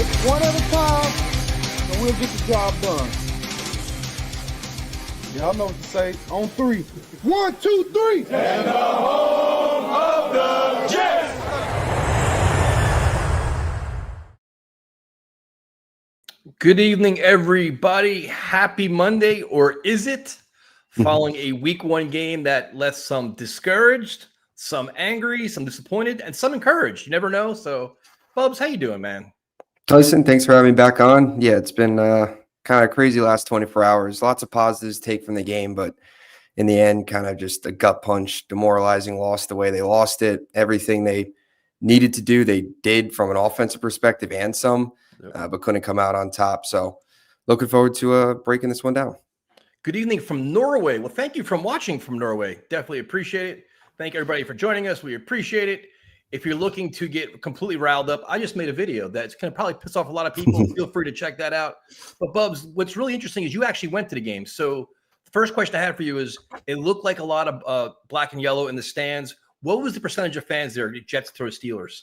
It's one at a time, and we'll get the job done. Y'all know what to say. On three. 1, 2, 3. And the home of the Jets. Good evening, everybody. Happy Monday, or is it? Following a week one game that left some discouraged, some angry, some disappointed, and some encouraged. You never know. So, Bubs, how you doing, man? Tyson, thanks for having me back on. Yeah, it's been kind of crazy last 24 hours. Lots of positives to take from the game, but in the end, kind of just a gut punch, demoralizing loss the way they lost it. Everything they needed to do, they did from an offensive perspective and some, but couldn't come out on top. So looking forward to breaking this one down. Good evening from Norway. Well, thank you for watching from Norway. Definitely appreciate it. Thank everybody for joining us. We appreciate it. If you're looking to get completely riled up, I just made a video that's going to probably piss off a lot of people. Feel free to check that out. But Bubs, what's really interesting is you actually went to the game. So the first question I had for you is, it looked like a lot of black and yellow in the stands. What was the percentage of fans there, Jets through Steelers?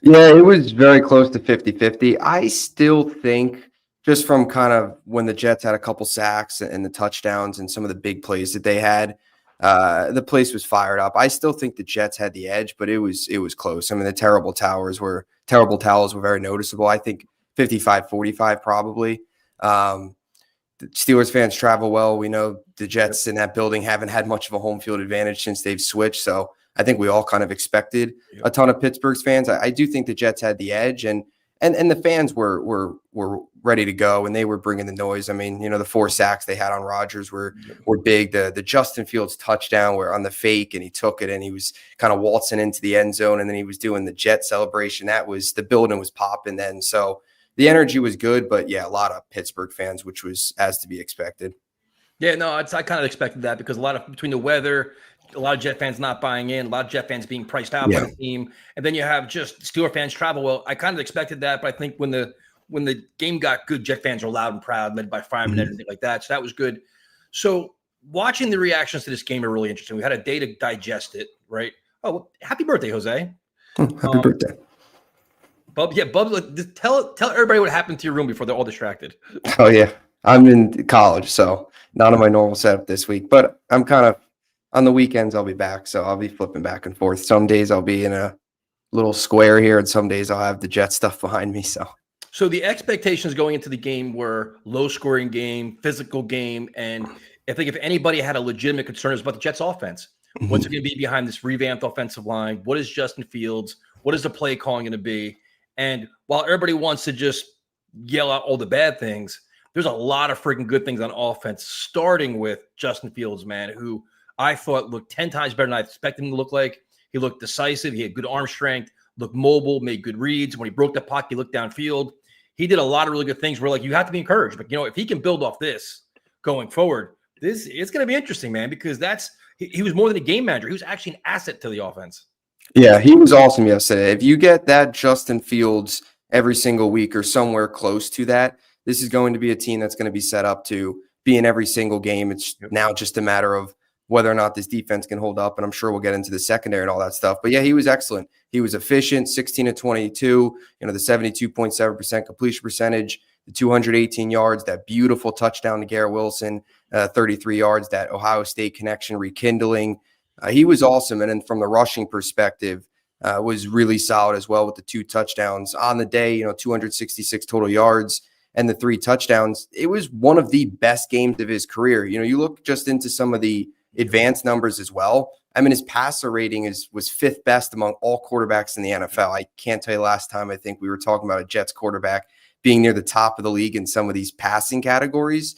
Yeah, it was very close to 50-50. I still think, just from kind of when the Jets had a couple sacks and the touchdowns and some of the big plays that they had, the place was fired up. I still think the Jets had the edge, but it was close. I mean, the terrible towels were very noticeable. I think 55-45 probably. The Steelers fans travel well. We know the Jets in that building haven't had much of a home field advantage since they've switched. So I think we all kind of expected a ton of Pittsburgh's fans. I do think the Jets had the edge, and the fans were ready to go, and they were bringing the noise. I mean, the 4 sacks they had on Rodgers were big. The Justin Fields touchdown where on the fake, and he took it, and he was kind of waltzing into the end zone, and then he was doing the Jet celebration. The building was popping then. So the energy was good, but yeah, a lot of Pittsburgh fans, which was as to be expected. Yeah, no, I kind of expected that because between the weather, a lot of Jet fans not buying in, a lot of Jet fans being priced out by the team, and then you have just Steeler fans travel well. I kind of expected that, but I think when the game got good, Jet fans were loud and proud, led by firemen and everything like that. So that was good. So watching the reactions to this game are really interesting. We had a day to digest it, right? Oh, well, happy birthday, Jose! Happy birthday, Bub. Yeah, Bub. Just tell everybody what happened to your room before they're all distracted. Oh yeah, I'm in college, so not on my normal setup this week, but I'm kind of. On the weekends, I'll be back, so I'll be flipping back and forth. Some days I'll be in a little square here, and some days I'll have the Jet stuff behind me. So the expectations going into the game were low-scoring game, physical game, and I think if anybody had a legitimate concern, it was about the Jets' offense. What's it going to be behind this revamped offensive line? What is Justin Fields? What is the play calling going to be? And while everybody wants to just yell out all the bad things, there's a lot of freaking good things on offense, starting with Justin Fields, man, who – I thought looked 10 times better than I expected him to look like. He looked decisive. He had good arm strength, looked mobile, made good reads. When he broke the pocket, he looked downfield. He did a lot of really good things where, like, you have to be encouraged. But, if he can build off this going forward, it's going to be interesting, man, because he was more than a game manager. He was actually an asset to the offense. Yeah, he was awesome yesterday. If you get that Justin Fields every single week or somewhere close to that, this is going to be a team that's going to be set up to be in every single game. It's now just a matter of whether or not this defense can hold up. And I'm sure we'll get into the secondary and all that stuff. But yeah, he was excellent. He was efficient, 16-22, the 72.7% completion percentage, the 218 yards, that beautiful touchdown to Garrett Wilson, 33 yards, that Ohio State connection rekindling. He was awesome. And then from the rushing perspective, was really solid as well with the 2 touchdowns on the day, 266 total yards and the 3 touchdowns. It was one of the best games of his career. You look just into some of the advanced numbers as well. I mean, his passer rating was 5th best among all quarterbacks in the NFL. I can't tell you last time I think we were talking about a Jets quarterback being near the top of the league in some of these passing categories,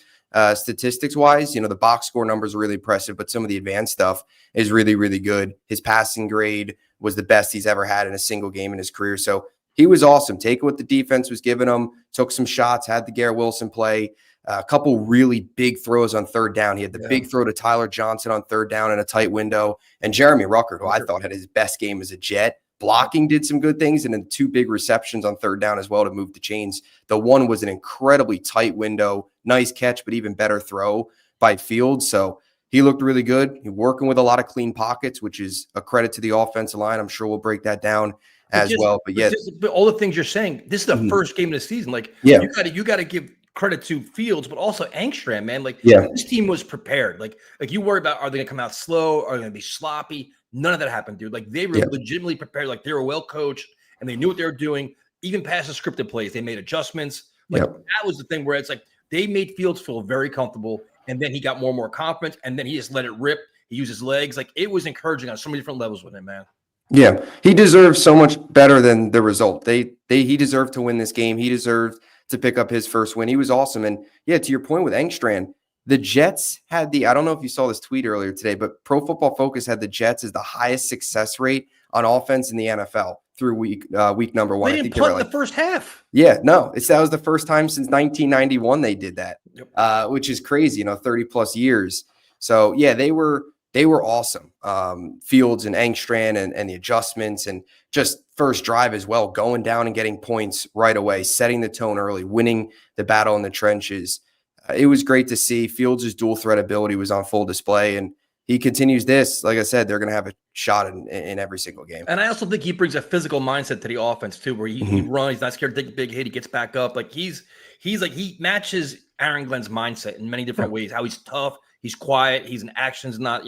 statistics wise. The box score numbers are really impressive, but some of the advanced stuff is really, really good. His passing grade was the best he's ever had in a single game in his career. So he was awesome. Taking what the defense was giving him, took some shots, had the Garrett Wilson play. A couple really big throws on third down. He had the big throw to Tyler Johnson on third down in a tight window. And Jeremy Ruckert, who I thought had his best game as a Jet, blocking did some good things. And then 2 big receptions on third down as well to move the chains. The one was an incredibly tight window, nice catch, but even better throw by Fields. So he looked really good. He's working with a lot of clean pockets, which is a credit to the offensive line. I'm sure we'll break that down as well. But yeah, but all the things you're saying, this is the Mhm. first game of the season. Like, Yeah. you gotta give credit to Fields, but also Angstrom, man. Like, Yeah. this team was prepared. Like you worry about, are they gonna come out slow? Are they gonna be sloppy? None of that happened, dude. Like, they were Yeah. legitimately prepared. Like, they were well coached and they knew what they were doing. Even past the scripted plays, they made adjustments. Like, that was the thing where it's like they made Fields feel very comfortable, and then he got more and more confident, and then he just let it rip. He used his legs. Like, it was encouraging on so many different levels with him, man. Yeah, he deserves so much better than the result. He deserved to win this game. He deserved to pick up his first win. He was awesome. And yeah, to your point with Engstrand, the Jets had I don't know if you saw this tweet earlier today, but Pro Football Focus had the Jets as the highest success rate on offense in the NFL through week number 1. They I didn't think punt they were in the first half. Yeah, no, that was the first time since 1991 they did that, which is crazy, 30 plus years. So yeah, they were awesome. Fields and Engstrand and the adjustments and just first drive as well, going down and getting points right away, setting the tone early, winning the battle in the trenches. It was great to see. Fields' dual threat ability was on full display, and he continues this. Like I said, they're going to have a shot in every single game. And I also think he brings a physical mindset to the offense too, where he runs, he's not scared to take a big hit, he gets back up. Like he matches Aaron Glenn's mindset in many different ways. How he's tough, he's quiet, he's an actions, not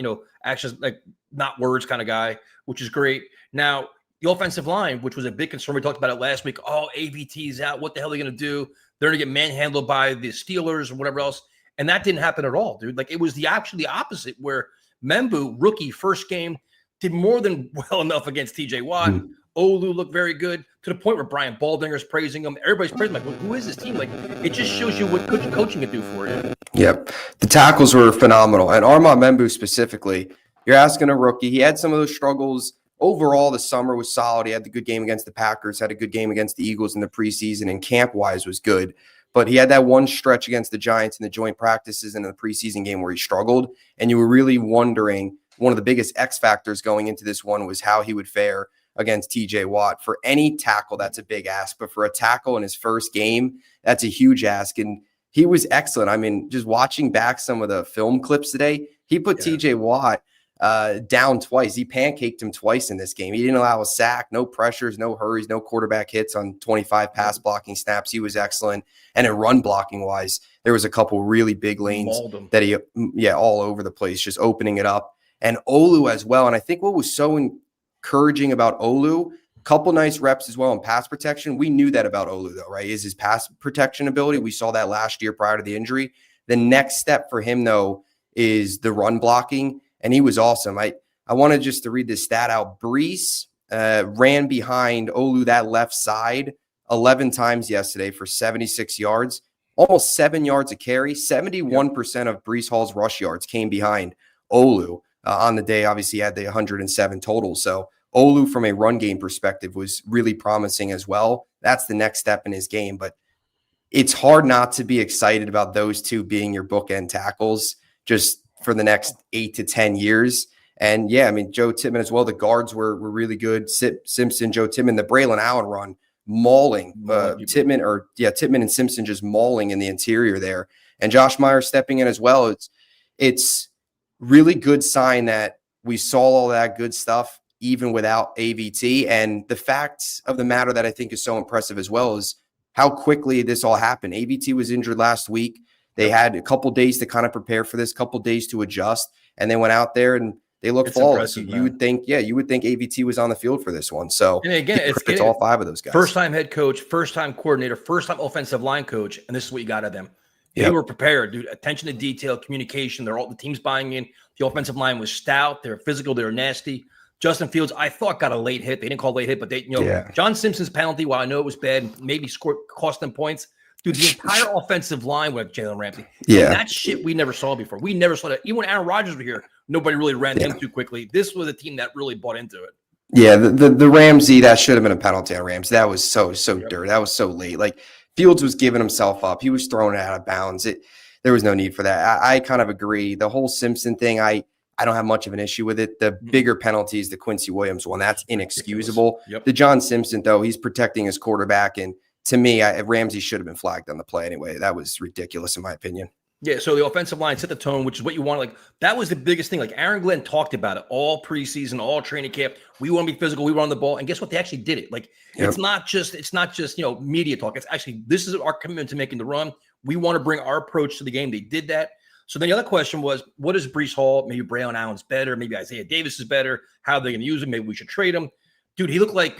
like not words kind of guy, which is great. Now the offensive line, which was a big concern, we talked about it last week. Oh, AVT's out. What the hell are they going to do? They're going to get manhandled by the Steelers or whatever else. And that didn't happen at all, dude. Like, it was actually the opposite, where Membu, rookie, first game, did more than well enough against TJ Watt. Olu looked very good, to the point where Brian Baldinger's praising him. Everybody's praising him. Like, who is this team? Like, it just shows you what coaching can do for you. Yep. The tackles were phenomenal. And Armand Membu specifically, you're asking a rookie. He had some of those struggles. Overall, the summer was solid. He had the good game against the Packers, had a good game against the Eagles in the preseason, and camp-wise was good. But he had that one stretch against the Giants in the joint practices and in the preseason game where he struggled. And you were really wondering, one of the biggest X factors going into this one was how he would fare against TJ Watt. For any tackle, that's a big ask. But for a tackle in his first game, that's a huge ask. And he was excellent. I mean, just watching back some of the film clips today, he put TJ Watt down twice. He pancaked him twice in this game. He didn't allow a sack, no pressures, no hurries, no quarterback hits on 25 pass blocking snaps. He was excellent. And in run blocking wise, there was a couple really big lanes that he, all over the place, just opening it up. And Olu as well. And I think what was so encouraging about Olu, couple nice reps as well in pass protection. We knew that about Olu though, right? Is his pass protection ability. We saw that last year prior to the injury. The next step for him though is the run blocking. And he was awesome. I wanted just to read this stat out. Brees ran behind Olu that left side 11 times yesterday for 76 yards, almost 7 yards a carry. 71% of Brees Hall's rush yards came behind Olu on the day. Obviously, he had the 107 total. So Olu, from a run game perspective, was really promising as well. That's the next step in his game. But it's hard not to be excited about those two being your bookend tackles just for the next 8 to 10 years. And yeah, I mean, Joe Tippmann as well. The guards were really good. Simpson, Joe Tippmann, the Braylon Allen run, mauling Tippmann and Simpson just mauling in the interior there. And Josh Meyer stepping in as well. It's really good sign that we saw all that good stuff even without AVT. And the fact of the matter that I think is so impressive as well is how quickly this all happened. AVT was injured last week. They had a couple days to kind of prepare for this, couple days to adjust, and they went out there and they looked flawless. You would think AVT was on the field for this one. So and again, it's all five of those guys. First-time head coach, first-time coordinator, first-time offensive line coach, and this is what you got of them. They were prepared, dude. Attention to detail, communication. The team's buying in. The offensive line was stout. They're physical. They're nasty. Justin Fields, I thought, got a late hit. They didn't call late hit, but John Simpson's penalty, while I know it was bad, maybe cost them points. Dude, the entire offensive line with Jalen Ramsey. Yeah. That shit we never saw before. We never saw that. Even when Aaron Rodgers was here, nobody really ran him too quickly. This was a team that really bought into it. Yeah, the Ramsey, that should have been a penalty on Ramsey. That was so dirty. That was so late. Like, Fields was giving himself up. He was throwing it out of bounds. There was no need for that. I kind of agree. The whole Simpson thing, I don't have much of an issue with it. The bigger penalties, the Quincy Williams one, that's inexcusable. Yep. The John Simpson, though, he's protecting his quarterback, and to me, Ramsey should have been flagged on the play anyway. That was ridiculous in my opinion. Yeah, so the offensive line set the tone, which is what you want. Like that was the biggest thing. Like Aaron Glenn talked about it all preseason, all training camp. We want to be physical. We run the ball, and guess what? They actually did it. Like it's not just media talk. It's actually this is our commitment to making the run. We want to bring our approach to the game. They did that. So then the other question was, what is Breece Hall? Maybe Braylon Allen's better. Maybe Isaiah Davis is better. How are they going to use him? Maybe we should trade him. Dude, he looked like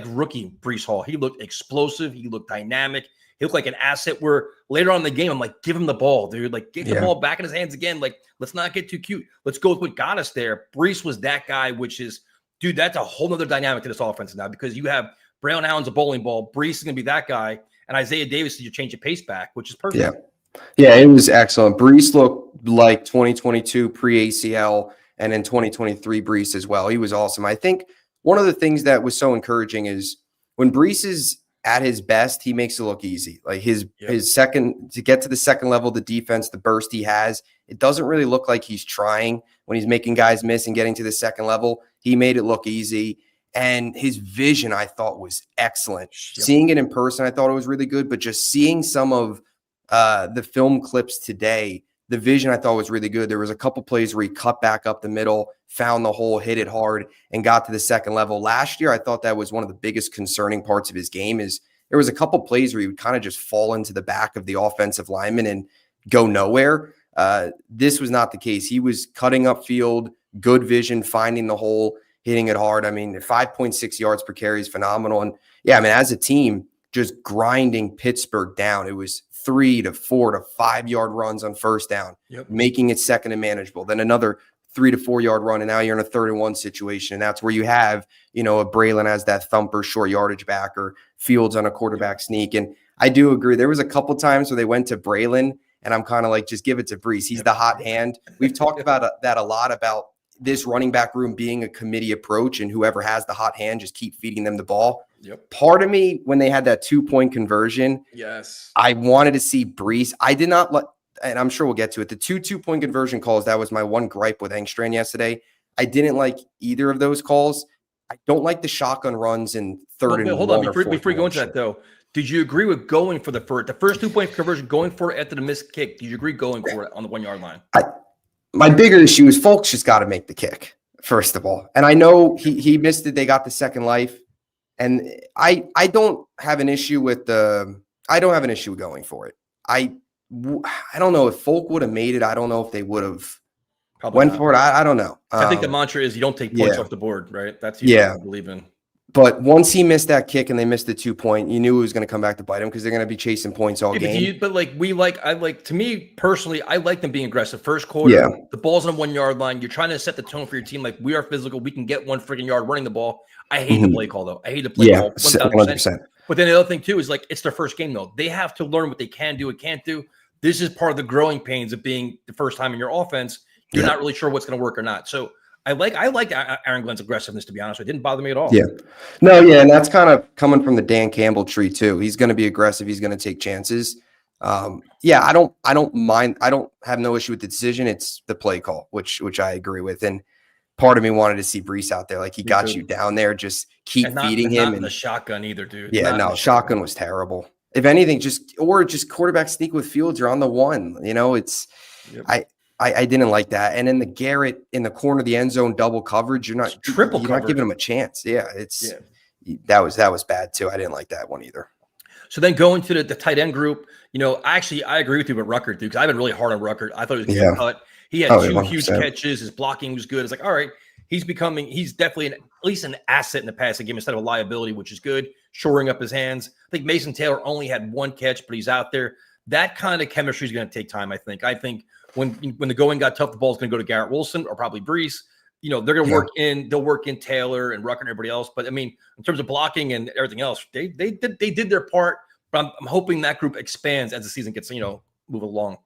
rookie Breece Hall. He looked explosive. He looked dynamic. He looked like an asset where later on in the game, I'm like, give him the ball, dude. Like, get the ball back in his hands again. Like, let's not get too cute. Let's go with what got us there. Breece was that guy, which is, dude, that's a whole nother dynamic to this offense now because you have Braylon Allen's a bowling ball. Breece is going to be that guy. And Isaiah Davis is your change of pace back, which is perfect. Yeah, it was excellent. Breece looked like 2022 pre-ACL and in 2023 Breece as well. He was awesome. I think one of the things that was so encouraging is when Breece is at his best, he makes it look easy. Like his second to get to the second level, the defense, the burst he has, it doesn't really look like he's trying when he's making guys miss and getting to the second level. He made it look easy. And his vision, I thought, was excellent. Seeing it in person, I thought it was really good. But just seeing some of the film clips today, the vision I thought was really good. There was a couple plays where he cut back up the middle, found the hole, hit it hard, and got to the second level. Last year, I thought that was one of the biggest concerning parts of his game is there was a couple plays where he would kind of just fall into the back of the offensive lineman and go nowhere. This was not the case. He was cutting upfield, good vision, finding the hole, hitting it hard. I mean, 5.6 yards per carry is phenomenal. And yeah, I mean, as a team, just grinding Pittsburgh down. It was 3 to 4 to 5 yard runs on first down, making it second and manageable. Then another 3 to 4 yard run, and now you're in a 3rd and 1 situation. And that's where you have, a Braylon as that thumper short yardage back or Fields on a quarterback sneak. And I do agree. There was a couple times where they went to Braylon, and I'm kind of like, just give it to Breece. He's the hot hand. We've talked about that a lot, about this running back room being a committee approach, and whoever has the hot hand, just keep feeding them the ball. Part of me, when they had that 2-point conversion, I wanted to see Breece. I did not let, and I'm sure we'll get to it, the 2-2-point conversion calls, that was my one gripe with Engstrand yesterday. I didn't like either of those calls. I don't like the shotgun runs in 3rd and 1. Hold on, before you go into that, though, did you agree with going for the first 2-point conversion, going for it after the missed kick? Did you agree going for it on the 1 yard line? My bigger issue is Folks just got to make the kick, first of all. And I know he missed it. They got the second life. And I don't have an issue with going for it. I don't know if Folk would have made it. I don't know if they would have went for it. I don't know. I think the mantra is you don't take points off the board, right? That's what I believe in. But once he missed that kick and they missed the 2-point, you knew it was going to come back to bite him because they're going to be chasing points all game. To me personally, I like them being aggressive. First quarter, the ball's on the 1 yard line. You're trying to set the tone for your team. Like, we are physical. We can get 1 freaking yard running the ball. I hate the play call, though. I hate the play call 1,000%. But then the other thing, too, is like it's their first game, though. They have to learn what they can do and can't do. This is part of the growing pains of being the first time in your offense. You're not really sure what's going to work or not. So I like Aaron Glenn's aggressiveness, to be honest. It didn't bother me at all. And that's kind of coming from the Dan Campbell tree too. He's going to be aggressive. He's going to take chances. I don't mind. I don't have no issue with the decision. It's the play call, which I agree with. And part of me wanted to see Breece out there. Like, he got you down there, just keep feeding him. And the shotgun either, dude. Shotgun was terrible. If anything, just quarterback sneak with Fields. You're on the 1. I didn't like that. And then the Garrett in the corner of the end zone double coverage, you're not giving him a chance. That was bad too. I didn't like that one either. So then going to the tight end group, I agree with you with Ruckert, dude, because I've been really hard on Ruckert. I thought he was getting cut. He had 2 huge catches. His blocking was good. It's like, all right, he's definitely at least an asset in the passing game instead of a liability, which is good. Shoring up his hands. I think Mason Taylor only had 1 catch, but he's out there. That kind of chemistry is going to take time, I think. When the going got tough, the ball's going to go to Garrett Wilson or probably Breece. They're going to they'll work in Taylor and Rucker and everybody else. But I mean, in terms of blocking and everything else, they did their part. But I'm hoping that group expands as the season gets, move along.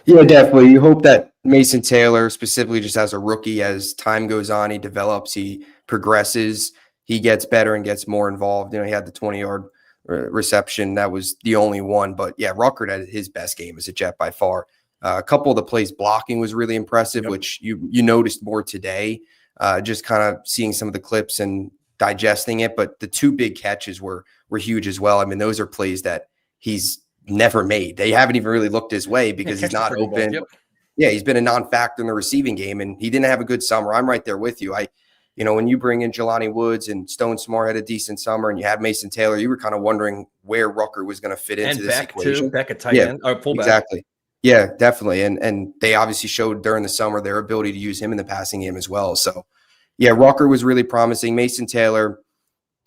Yeah, definitely. You hope that Mason Taylor, specifically just as a rookie, as time goes on, he develops, he progresses, he gets better and gets more involved. He had the 20-yard reception. That was the only one. But yeah, Ruckert had his best game as a Jet by far. A couple of the plays blocking was really impressive, which you noticed more today, just kind of seeing some of the clips and digesting it. But the 2 big catches were huge as well. I mean, those are plays that he's never made. They haven't even really looked his way because he's not open. Yep. Yeah, he's been a non-factor in the receiving game, and he didn't have a good summer. I'm right there with you. When you bring in Jelani Woods and Stone Smart had a decent summer, and you had Mason Taylor, you were kind of wondering where Rucker was going to fit into this equation. And Beck at tight end or fullback. Exactly. Yeah, definitely. And they obviously showed during the summer their ability to use him in the passing game as well. So, yeah, Rucker was really promising. Mason Taylor,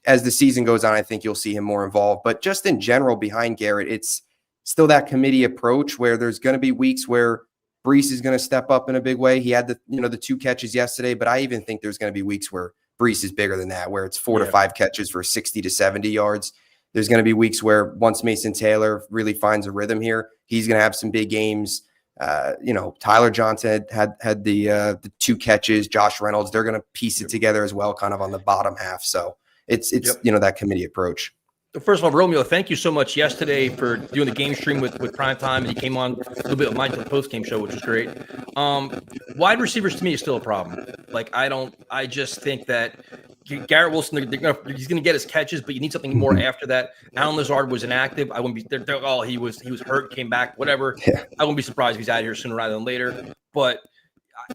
as the season goes on, I think you'll see him more involved. But just in general, behind Garrett, it's still that committee approach where there's going to be weeks where Brees is going to step up in a big way. He had the 2 catches yesterday, but I even think there's going to be weeks where Brees is bigger than that, where it's 4 to 5 catches for 60 to 70 yards. There's going to be weeks where once Mason Taylor really finds a rhythm here, he's going to have some big games. Tyler Johnson had the 2 catches. Josh Reynolds, they're going to piece it together as well, kind of on the bottom half. So it's that committee approach. First of all, Romeo, thank you so much yesterday for doing the game stream with Prime Time. And you came on a little bit of mine to the post-game show, which was great. Wide receivers to me is still a problem. I just think that Garrett Wilson, he's going to get his catches, but you need something more after that. Alan Lazard was inactive. I wouldn't be he was hurt, came back, whatever. Yeah. I wouldn't be surprised if he's out of here sooner rather than later. But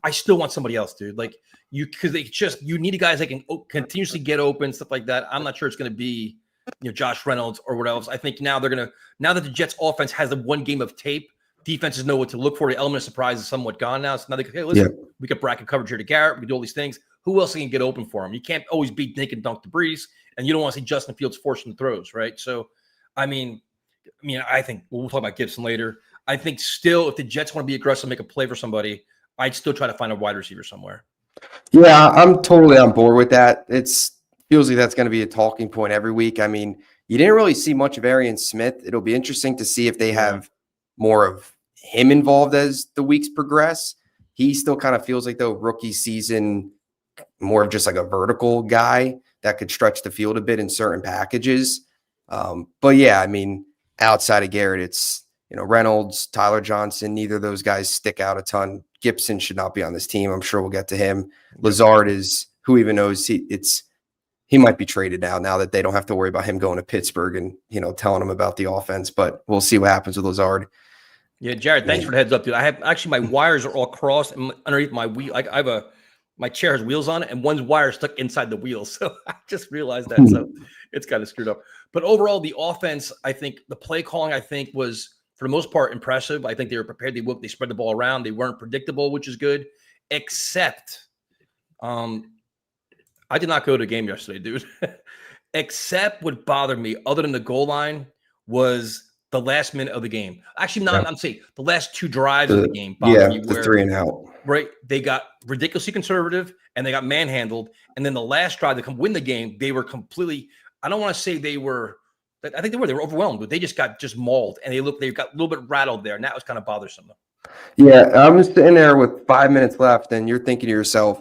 I still want somebody else, dude. Because you need guys that can continuously get open, stuff like that. I'm not sure it's going to be Josh Reynolds or what else. I think now that the Jets offense has the one game of tape, defenses know what to look for. The element of surprise is somewhat gone now. So now they can, hey, listen, we can bracket coverage here to Garrett. We can do all these things. Who else can get open for him? You can't always be naked dunk to Brees, and you don't want to see Justin Fields forcing the throws, right? So, I think we'll talk about Gibson later. I think still, if the Jets want to be aggressive, make a play for somebody, I'd still try to find a wide receiver somewhere. Yeah, I'm totally on board with that. Feels like that's going to be a talking point every week. I mean, you didn't really see much of Arian Smith. It'll be interesting to see if they have more of him involved as the weeks progress. He still kind of feels like, though, rookie season, more of just like a vertical guy that could stretch the field a bit in certain packages. But yeah, I mean, outside of Garrett, it's, Reynolds, Tyler Johnson, neither of those guys stick out a ton. Gibson should not be on this team. I'm sure we'll get to him. Lazard is, who even knows, he might be traded now that they don't have to worry about him going to Pittsburgh and, telling them about the offense, but we'll see what happens with Lazard. Yeah, Jared, thanks for the heads up, dude. I have my wires are all crossed underneath my wheel. I have my chair has wheels on it and one's wire stuck inside the wheels. So I just realized that. So it's kind of screwed up. But overall, the offense, I think the play calling, was for the most part impressive. I think they were prepared. They spread the ball around. They weren't predictable, which is good, except I did not go to the game yesterday, dude. Except what bothered me, other than the goal line, was the last minute of the game. Actually, I'm saying the last 2 drives of the game bothered me. The 3 and out. Right. They got ridiculously conservative and they got manhandled. And then the last drive to come win the game, they were completely, I don't want to say they were, I think they were overwhelmed, but they just got mauled and they got a little bit rattled there. And that was kind of bothersome. Yeah. I'm sitting there with 5 minutes left and you're thinking to yourself,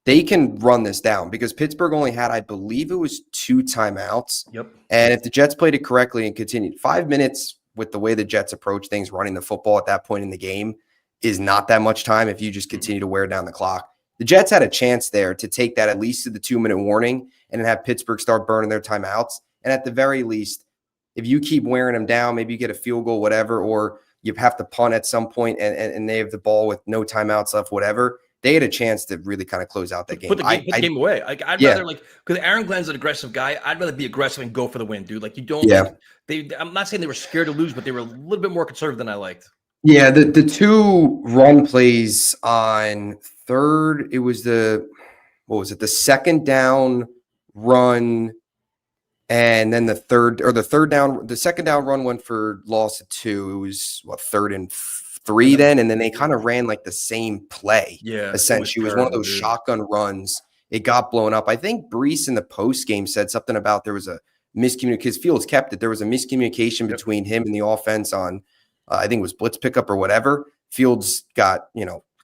they can run this down because Pittsburgh only had, I believe it was 2 timeouts. Yep. And if the Jets played it correctly and continued 5 minutes with the way the Jets approach things, running the football at that point in the game is not that much time if you just continue to wear down the clock. The Jets had a chance there to take that at least to the 2-minute warning and then have Pittsburgh start burning their timeouts. And at the very least, if you keep wearing them down, maybe you get a field goal, whatever, or you have to punt at some point and they have the ball with no timeouts left, whatever. They had a chance to really kind of close out that game. Put the game away. I'd rather because Aaron Glenn's an aggressive guy. I'd rather be aggressive and go for the win, dude. You don't. Yeah. I'm not saying they were scared to lose, but they were a little bit more conservative than I liked. Yeah, the 2 run plays on third. It was the second down run, and then the second down run went for loss of 2. It was 3rd and 3 then, and then they kind of ran the same play. Yeah, essentially, it was one of those shotgun runs. It got blown up. I think Brees in the post game said something about there was a miscommunication because Fields kept it. There was a miscommunication between him and the offense on, I think it was blitz pickup or whatever. Fields got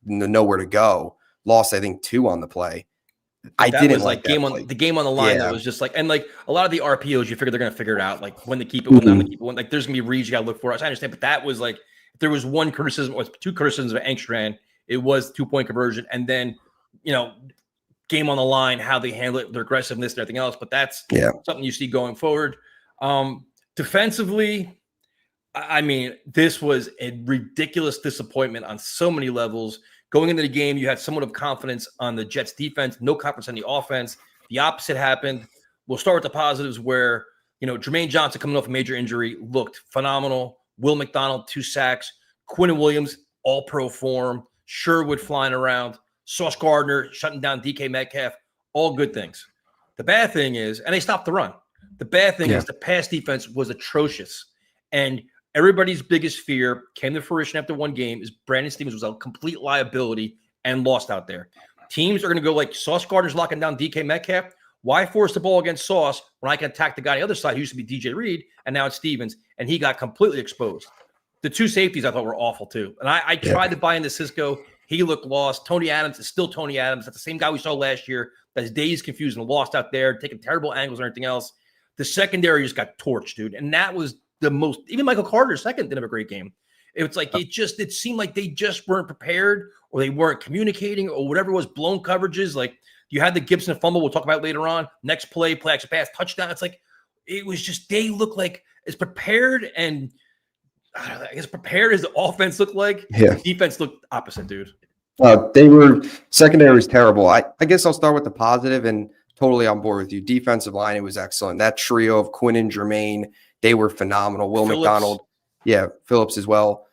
nowhere to go. Lost, I think, 2 on the play. I didn't like the game on the line. That was just and a lot of the RPOs, you figure they're going to figure it out, when to keep it, when not to keep it. There's going to be reads you got to look for. I understand, but that was if there was one criticism or 2 criticisms of Engstrand, it was 2-point conversion, and then game on the line, how they handle it, their aggressiveness, and everything else. But that's something you see going forward. Defensively, I mean, this was a ridiculous disappointment on so many levels. Going into the game, you had somewhat of confidence on the Jets defense, no confidence on the offense. The opposite happened. We'll start with the positives where, Jermaine Johnson coming off a major injury looked phenomenal. Will McDonald, 2 sacks. Quinn Williams, all-pro form. Sherwood flying around. Sauce Gardner shutting down DK Metcalf. All good things. The bad thing is, and they stopped the run. The bad thing is the pass defense was atrocious. And everybody's biggest fear came to fruition after one game is Brandon Stevens was a complete liability and lost out there. Teams are going to go like Sauce Gardner's locking down DK Metcalf. Why force the ball against Sauce when I can attack the guy on the other side who used to be DJ Reed, and now it's Stevens, and he got completely exposed. The 2 safeties I thought were awful too. And I tried to buy into Cisco. He looked lost. Tony Adams is still Tony Adams. That's the same guy we saw last year. That's dazed, confused, and lost out there, taking terrible angles and everything else. The secondary just got torched, dude. And that was the most, even Michael Carter second didn't have a great game. It's like it seemed like they just weren't prepared, or they weren't communicating, or whatever it was, blown coverages. Like you had the Gibson fumble, we'll talk about later on. Next play action pass, touchdown. It's like it was just they look like as prepared and I don't know, as prepared as the offense looked like. Yeah. The defense looked opposite, dude. They were secondary was terrible. I guess I'll start with the positive and totally on board with you. Defensive line, it was excellent. That trio of Quinn and Jermaine, they were phenomenal. Will McDonald, Phillips as well.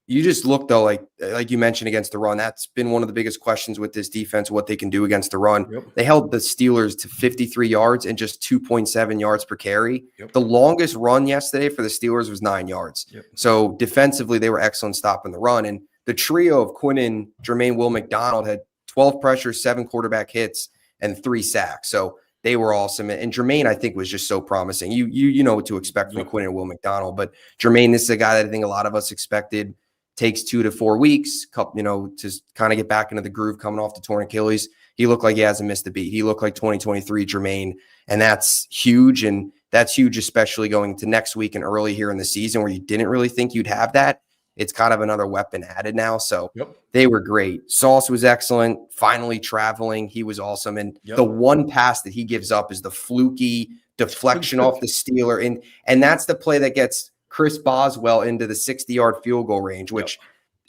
You just look though, like you mentioned against the run. That's been one of the biggest questions with this defense, what they can do against the run. Yep. They held the Steelers to 53 yards and just 2.7 yards per carry. Yep. The longest run yesterday for the Steelers was 9 yards. Yep. So defensively, they were excellent stopping the run. And the trio of Quinn and Jermaine, Will McDonald had 12 pressures, 7 quarterback hits, and 3 sacks. So they were awesome. And Jermaine, I think, was just so promising. You know what to expect from Quinn and Will McDonald. But Jermaine, this is a guy that I think a lot of us expected. Takes 2 to 4 weeks, to kind of get back into the groove coming off the torn Achilles. He looked like he hasn't missed a beat. He looked like 2023 Jermaine, and that's huge. And that's huge, especially going to next week and early here in the season where you didn't really think you'd have that. It's kind of another weapon added now. So they were great. Sauce was excellent. Finally traveling. He was awesome. And the one pass that he gives up is the fluky deflection off the Steeler. And that's the play that gets Chris Boswell into the 60-yard field goal range, which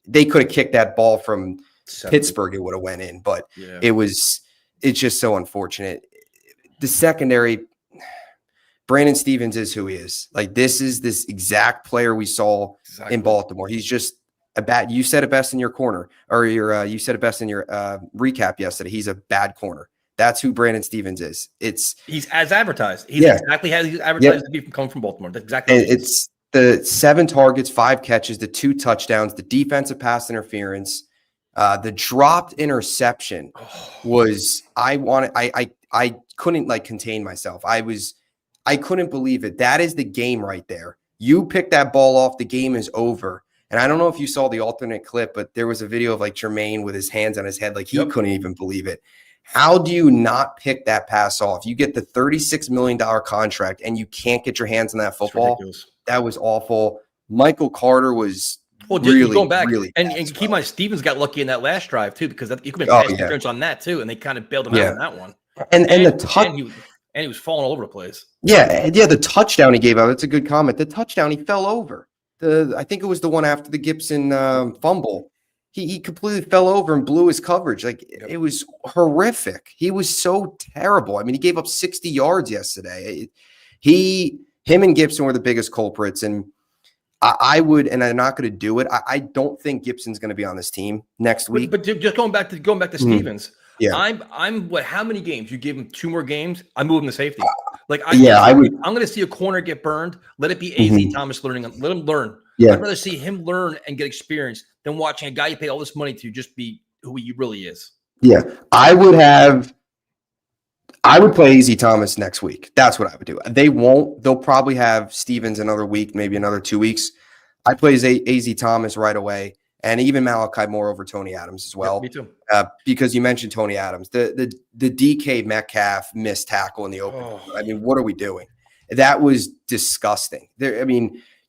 they could have kicked that ball from Pittsburgh. It would have went in, but it's just so unfortunate. The secondary, Brandon Stevens is who he is. Like this is this exact player we saw in Baltimore. He's just a bad. You said it best in your corner, or you said it best in your recap yesterday. He's a bad corner. That's who Brandon Stevens is. He's as advertised. He's exactly how he's advertised to be coming from Baltimore. That's exactly. It's the 7 targets, 5 catches, the 2 touchdowns, the defensive pass interference, the dropped interception was. I couldn't contain myself. I couldn't believe it. That is the game right there. You pick that ball off, the game is over. And I don't know if you saw the alternate clip, but there was a video of Jermaine with his hands on his head, he couldn't even believe it. How do you not pick that pass off? You get the $36 million contract and you can't get your hands on that football. That was awful. Michael Carter was really, going back really and keep in mind, Stevens got lucky in that last drive too, because he could have been interference on that too, and they kind of bailed him out on that one. And the touch, and he was falling all over the place. The touchdown he gave out. That's a good comment. The touchdown, he fell over. I think it was the one after the Gibson fumble. He completely fell over and blew his coverage. It was horrific. He was so terrible. I mean, he gave up 60 yards yesterday. Him and Gibson were the biggest culprits. And I would, and I'm not going to do it. I don't think Gibson's going to be on this team next week. But just going back to Stevens. Yeah. I'm what? How many games? You give him 2 more games? I move him to safety. I would. I'm going to see a corner get burned. Let it be AZ Thomas learning. Let him learn. Yeah. I'd rather see him learn and get experience than watching a guy you paid all this money to just be who he really is. Yeah, I would play AZ Thomas next week. That's what I would do. They won't. They'll probably have Stevens another week, maybe another 2 weeks. I play AZ Thomas right away, and even Malachi Moore over Tony Adams as well. Yeah, me too. Because you mentioned Tony Adams, the DK Metcalf missed tackle in the open. I mean, what are we doing? That was disgusting.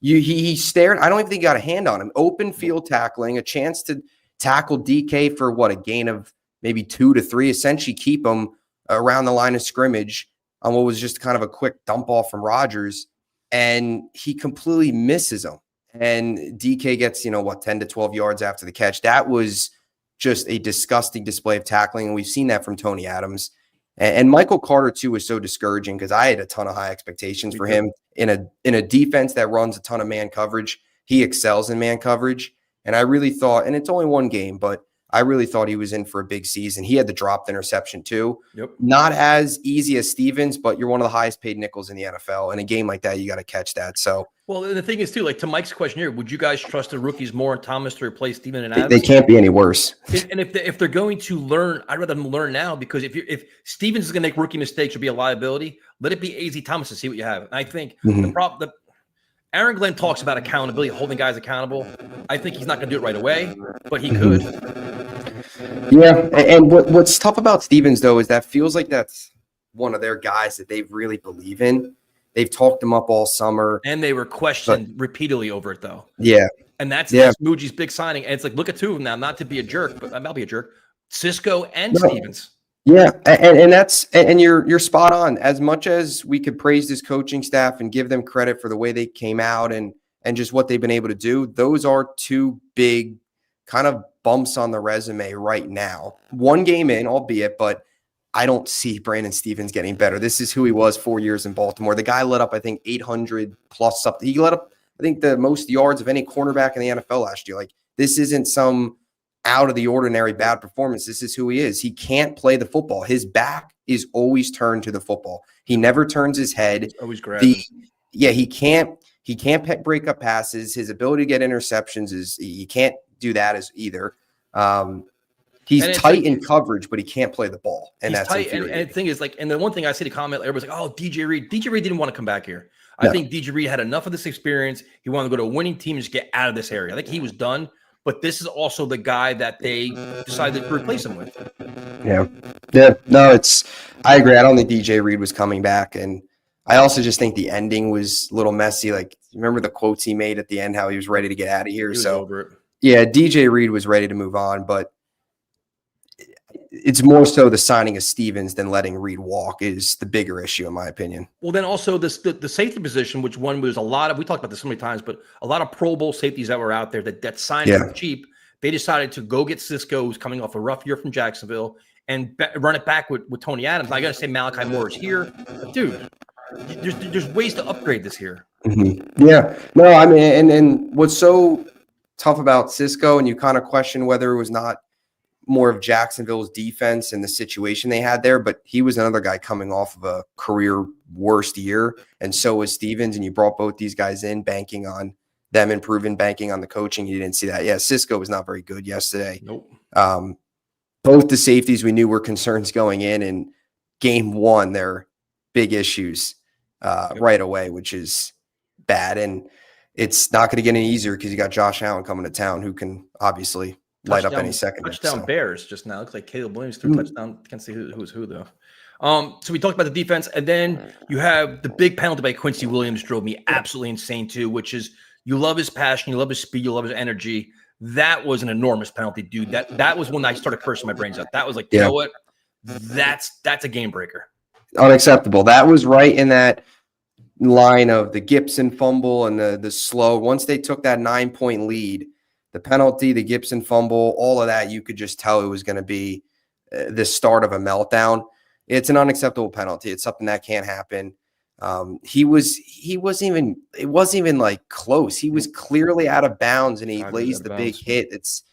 He stared. I don't even think he got a hand on him. Open field tackling, a chance to tackle DK for a gain of maybe 2 to 3, essentially keep him around the line of scrimmage on what was just kind of a quick dump off from Rodgers. and he completely misses them. And DK gets, 10 to 12 yards after the catch. That was just a disgusting display of tackling, and we've seen that from Tony Adams. And Michael Carter, too, was so discouraging because I had a ton of high expectations for him in a defense that runs a ton of man coverage. He excels in man coverage. And I really thought, and it's only one game, but I really thought he was in for a big season. He had the dropped interception too. Yep. Not as easy as Stevens, but you're one of the highest paid nickels in the NFL. In a game like that, you got to catch that. So, well, the thing is too, like to Mike's question here, would you guys trust the rookies more and Thomas to replace Steven and Adams? They can't be any worse. And if they're going to learn, I'd rather them learn now, because if Stevens is going to make rookie mistakes or be a liability, let it be AZ Thomas to see what you have. And I think Aaron Glenn talks about accountability, holding guys accountable. I think he's not going to do it right away, but he could. Yeah, and what's tough about Stevens, though, is that feels like that's one of their guys that they really believe in. They've talked him up all summer. And they were questioned repeatedly over it, though. Yeah. And that's Muji's big signing. And it's like, look at two of them now, not to be a jerk, but I'll be a jerk. Cisco and Stevens. Yeah, and you're spot on. As much as we could praise this coaching staff and give them credit for the way they came out and just what they've been able to do, those are two big kind of bumps on the resume right now. One game in, albeit, but I don't see Brandon Stevens getting better. This is who he was 4 years in Baltimore. The guy let up, I think, 800 plus something. He let up, I think, the most yards of any cornerback in the NFL last year. Like, this isn't some out of the ordinary bad performance. This is who he is. He can't play the football. His back is always turned to the football. He never turns his head. He's always grabbing. He can't break up passes. His ability to get interceptions he can't do that as either. He's tight in coverage, but he can't play the ball. And that's tight. And the thing is, like, and the one thing I see the comment, everybody's like, oh, DJ Reed didn't want to come back here. I think DJ Reed had enough of this experience. He wanted to go to a winning team and just get out of this area. I think he was done. But this is also the guy that they decided to replace him with. Yeah. No, I agree. I don't think DJ Reed was coming back. And I also just think the ending was a little messy. Like, remember the quotes he made at the end, how he was ready to get out of here. So, over it. Yeah, DJ Reed was ready to move on. But it's more so the signing of Stevens than letting Reed walk is the bigger issue, in my opinion. Well, then also the safety position, which one was a lot of, we talked about this so many times, but a lot of Pro Bowl safeties that were out there that signed for cheap. They decided to go get Cisco, who's coming off a rough year from Jacksonville, and run it back with Tony Adams. Now, I got to say Malachi Moore is here. But dude, there's ways to upgrade this here. Mm-hmm. Yeah. No, I mean, and what's so tough about Cisco, and you kind of question whether it was not more of Jacksonville's defense and the situation they had there, but he was another guy coming off of a career worst year, and so was Stevens, and you brought both these guys in, banking on them improving, banking on the coaching. You didn't see that. Yeah, Cisco was not very good yesterday. Nope. Both the safeties we knew were concerns going in game one, they're big issues right away, which is bad, and it's not going to get any easier because you got Josh Allen coming to town who can obviously light up any second. Touchdown Bears just now. Looks like Caleb Williams threw a touchdown. Can't see who's who though. So we talked about the defense, and then you have the big penalty by Quincy Williams drove me absolutely insane too, which is you love his passion, you love his speed, you love his energy. That was an enormous penalty, dude. That was when I started cursing my brains out. That was like, you know what? That's a game breaker. Unacceptable. That was right in that line of the Gibson fumble and the slow. Once they took that 9-point lead, the penalty, the Gibson fumble, all of that, you could just tell it was going to be the start of a meltdown. It's an unacceptable penalty. It's something that can't happen. It wasn't even like close. He was clearly out of bounds and he lays the big hit. It's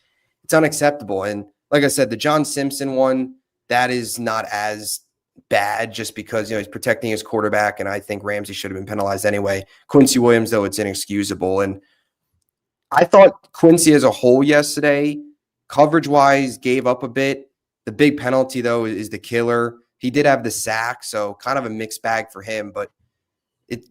unacceptable. And like I said, the John Simpson one, that is not as bad just because, he's protecting his quarterback. And I think Ramsey should have been penalized anyway. Quincy Williams, though, it's inexcusable. And I thought Quincy as a whole yesterday, coverage-wise, gave up a bit. The big penalty, though, is the killer. He did have the sack, so kind of a mixed bag for him. But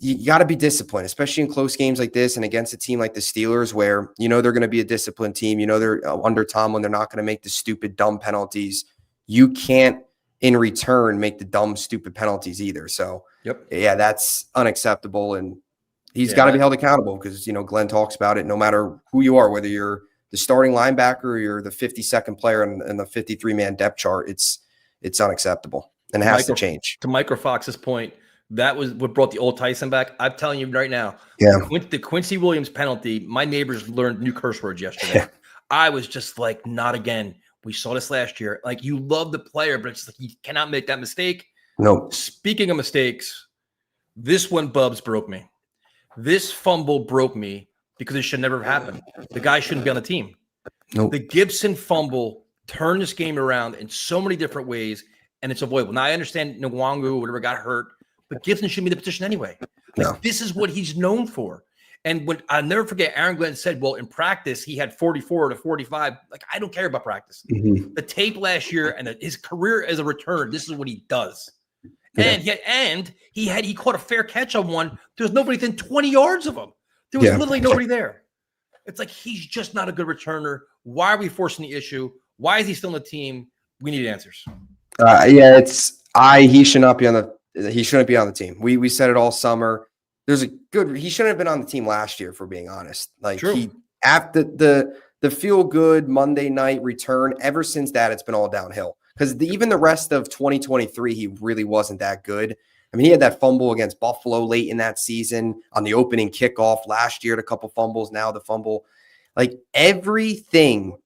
you got to be disciplined, especially in close games like this and against a team like the Steelers where they're going to be a disciplined team. They're under Tomlin. They're not going to make the stupid, dumb penalties. You can't, in return, make the dumb, stupid penalties either. So, yeah, that's unacceptable. And he's got to be held accountable because, Glenn talks about it. No matter who you are, whether you're the starting linebacker or you're the 52nd player in the 53-man depth chart, it's unacceptable and it has to change. To Micro Fox's point, That was what brought the old Tyson back. I'm telling you right now, Yeah. the Quincy Williams penalty, my neighbors learned new curse words yesterday. Yeah. I was just like, not again. We saw this last year. Like, you love the player, but it's like you cannot make that mistake. Nope. Speaking of mistakes, this one, Bubs, broke me. This fumble broke me because it should never have happened. The guy shouldn't be on the team. Nope. The Gibson fumble turned this game around in so many different ways, and it's avoidable. Now, I understand Nwangu or whatever got hurt, but Gibson shouldn't be in the position anyway. Like, No. this is what he's known for. And when I'll never forget, Aaron Glenn said, well, in practice, he had 44 to 45. Like, I don't care about practice. Mm-hmm. The tape last year and his career as a returner, this is what he does. Yeah. And he caught a fair catch on one. There's nobody within 20 yards of him. There was literally nobody there. It's like, he's just not a good returner. Why are we forcing the issue? Why is he still on the team? We need answers. He should not be on he shouldn't be on the team. We said it all summer. He shouldn't have been on the team last year, if we're being honest. Like, True. he, after the feel good Monday night return, ever since that, it's been all downhill. Because even the rest of 2023, he really wasn't that good. I mean, he had that fumble against Buffalo late in that season on the opening kickoff last year, had a couple fumbles, now the fumble. Like, everything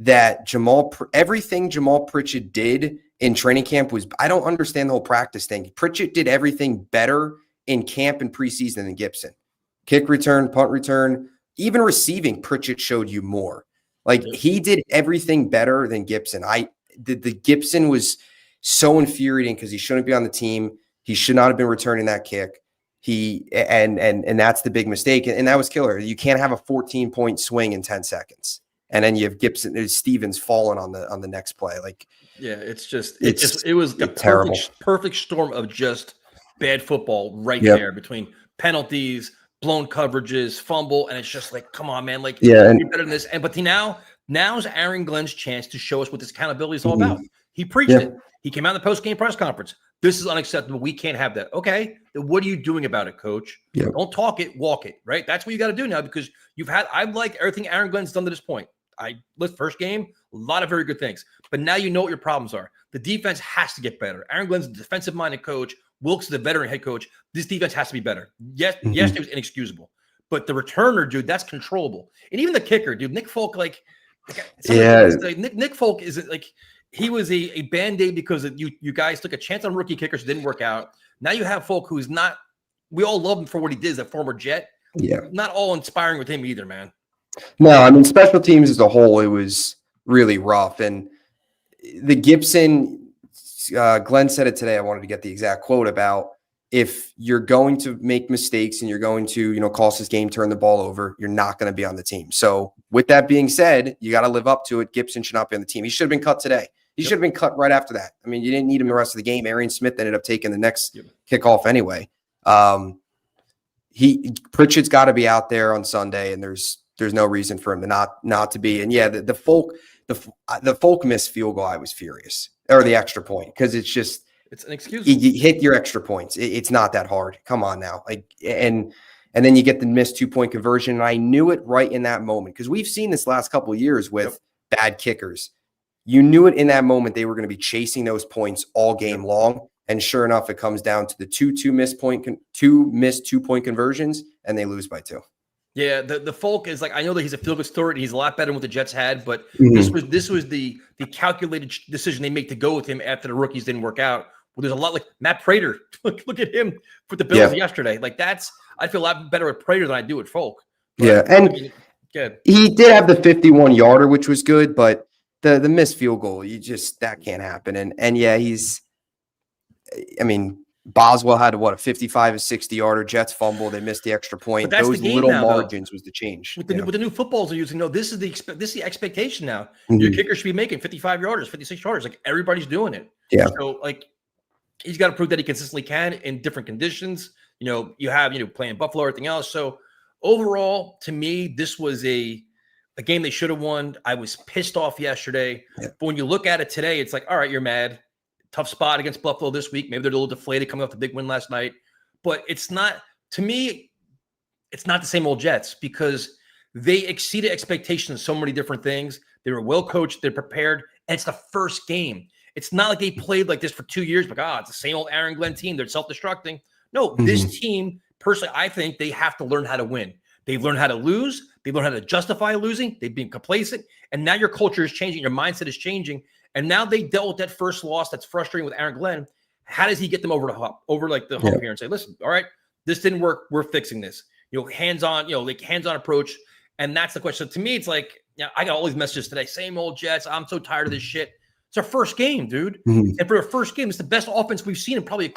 Jamal Pritchett did in training camp I don't understand the whole practice thing. Pritchett did everything better in camp and preseason than Gibson. Kick return, punt return, even receiving, Pritchett showed you more. Like, he did everything better than Gibson. The Gibson was so infuriating because he shouldn't be on the team. He should not have been returning that kick. And that's the big mistake. And that was killer. You can't have a 14-point swing in 10 seconds. And then you have Stevens falling on the next play. Like, yeah, it was the perfect storm of just bad football there between penalties, blown coverages, fumble, and it's just like, come on, man, like, you're better than this. But now's Aaron Glenn's chance to show us what this accountability is all about. He preached it. He came out in the post-game press conference. This is unacceptable. We can't have that. Okay, then what are you doing about it, coach? Don't talk it, walk it, right? That's what you got to do now, because I like everything Aaron Glenn's done to this point. First game, a lot of very good things. But now you know what your problems are. The defense has to get better. Aaron Glenn's a defensive-minded coach. Wilkes is a veteran head coach. This defense has to be better. Yes, it was inexcusable. But the returner, dude, that's controllable. And even the kicker, dude, Nick Folk, Nick Folk isn't like, he was a Band-Aid because you guys took a chance on rookie kickers, didn't work out. Now you have Folk who's not, we all love him for what he did as a former Jet. Yeah. Not all inspiring with him either, man. No, I mean, special teams as a whole, it was really rough. And the Gibson, Glenn said it today. I wanted to get the exact quote about, if you're going to make mistakes and you're going to, cost this game, turn the ball over, you're not going to be on the team. So with that being said, you got to live up to it. Gibson should not be on the team. He should have been cut today. He should have been cut right after that. I mean, you didn't need him the rest of the game. Arian Smith ended up taking the next kickoff anyway. Pritchett's got to be out there on Sunday, and there's no reason for him to not to be. And yeah, the Folk missed field goal, I was furious, or the extra point, because it's an excuse. You hit your extra points. It's not that hard. Come on now. And then you get the missed 2-point conversion. And I knew it right in that moment, because we've seen this last couple of years with bad kickers. You knew it in that moment. They were going to be chasing those points all game long. And sure enough, it comes down to the two missed 2-point conversions, and they lose by 2. Yeah, the Folk is like, I know that he's a feel-good story. He's a lot better than what the Jets had, but this was the calculated decision they make to go with him after the rookies didn't work out. Well, there's a lot like Matt Prater. Look at him with the Bills yesterday. Like, I feel a lot better with Prater than I do with Folk. But, and he did have the 51-yarder, which was good, but the missed field goal, that can't happen. And yeah, Boswell had a 55 or 60-yarder. Jets fumble. They missed the extra point. Those little margins was the change. With the new footballs they're using, this is the expectation now. Your kicker should be making 55-yarders, 56-yarders. Like, everybody's doing it. Yeah. So, like, he's got to prove that he consistently can in different conditions. You have, playing Buffalo, everything else. So overall, to me, this was a game they should have won. I was pissed off yesterday. Yeah. But when you look at it today, it's like, all right, you're mad. Tough spot against Buffalo this week. Maybe they're a little deflated coming off the big win last night. But it's not, to me, it's not the same old Jets, because they exceeded expectations in so many different things. They were well coached. They're prepared. And it's the first game. It's not like they played like this for 2 years, but it's the same old Aaron Glenn team. They're self-destructing. No, this team, personally, I think they have to learn how to win. They've learned how to lose. They've learned how to justify losing. They've been complacent. And now your culture is changing. Your mindset is changing. And now they dealt with that first loss that's frustrating with Aaron Glenn. How does he get them over the hump, here and say, listen, all right, this didn't work. We're fixing this. Hands-on, hands-on approach. And that's the question. So to me, it's like, I got all these messages today. Same old Jets. I'm so tired of this shit. It's our first game, dude. And for our first game, it's the best offense we've seen in probably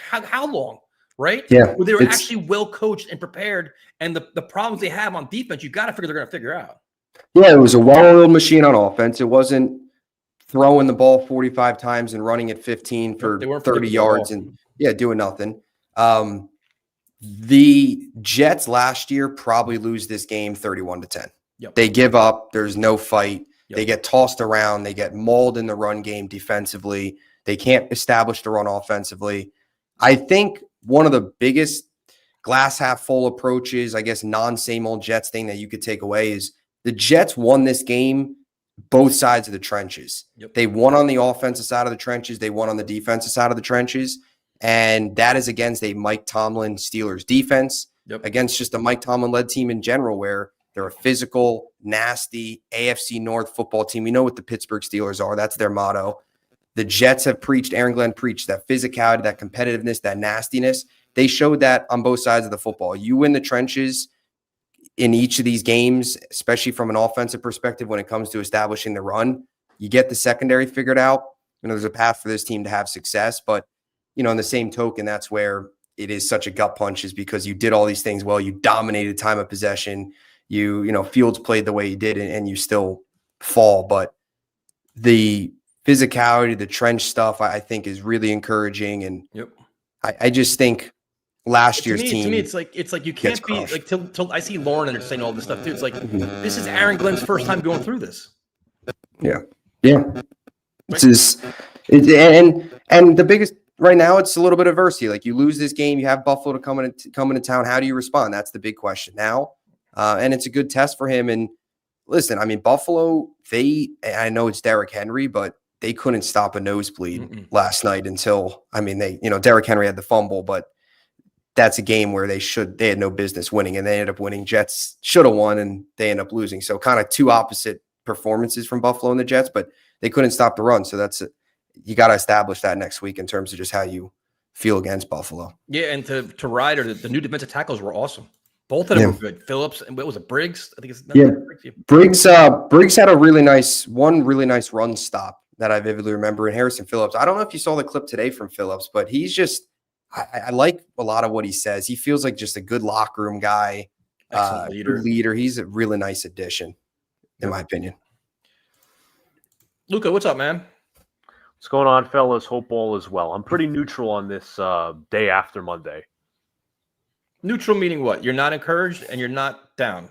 how long? Right? Yeah. Where they were actually well coached and prepared. And the problems they have on defense, you got to figure they're going to figure out. Yeah, it was a well-oiled machine on offense. It wasn't throwing the ball 45 times and running at 15 for 30 yards and doing nothing. The Jets last year probably lose this game 31-10. Yep. They give up. There's no fight. Yep. They get tossed around. They get mauled in the run game defensively. They can't establish the run offensively. I think one of the biggest glass half full approaches, I guess, non-same old Jets thing that you could take away is the Jets won this game both sides of the trenches. Yep. They won on the offensive side of the trenches. They won on the defensive side of the trenches. And that is against a Mike Tomlin Steelers defense, against just a Mike Tomlin-led team in general, where they're a physical, nasty AFC North football team. We know what the Pittsburgh Steelers are. That's their motto. The Jets have preached, Aaron Glenn preached, that physicality, that competitiveness, that nastiness. They showed that on both sides of the football. You win the trenches in each of these games, especially from an offensive perspective when it comes to establishing the run. You get the secondary figured out. There's a path for this team to have success. But, in the same token, that's where it is such a gut punch, is because you did all these things well. You dominated time of possession. Fields played the way he did, and you still fall. But the physicality, the trench stuff, I think is really encouraging. And I just think last year's team. To me, it's like you can't be like till I see Lauren and saying all this stuff too. It's like this is Aaron Glenn's first time going through this. Yeah. This is and the biggest right now. It's a little bit of adversity. Like, you lose this game, you have Buffalo to come into town. How do you respond? That's the big question now, and it's a good test for him. And listen, I mean, Buffalo. I know it's Derrick Henry, but they couldn't stop a nosebleed last night until, Derrick Henry had the fumble, but that's a game where they had no business winning, and they ended up winning. Jets should have won, and they end up losing. So kind of two opposite performances from Buffalo and the Jets, but they couldn't stop the run. So you got to establish that next week in terms of just how you feel against Buffalo. Yeah, and to Ryder, the new defensive tackles were awesome. Both of them were good. Phillips and what was it, Briggs? I think it's Briggs. Briggs had a really nice run stop that I vividly remember. And Harrison Phillips, I don't know if you saw the clip today from Phillips, but he's just I like a lot of what he says. He feels like just a good locker room guy, leader. He's a really nice addition, in my opinion. Luca, what's up, man? What's going on, fellas? Hope all is well. I'm pretty neutral on this day after Monday. Neutral meaning what? You're not encouraged and you're not down.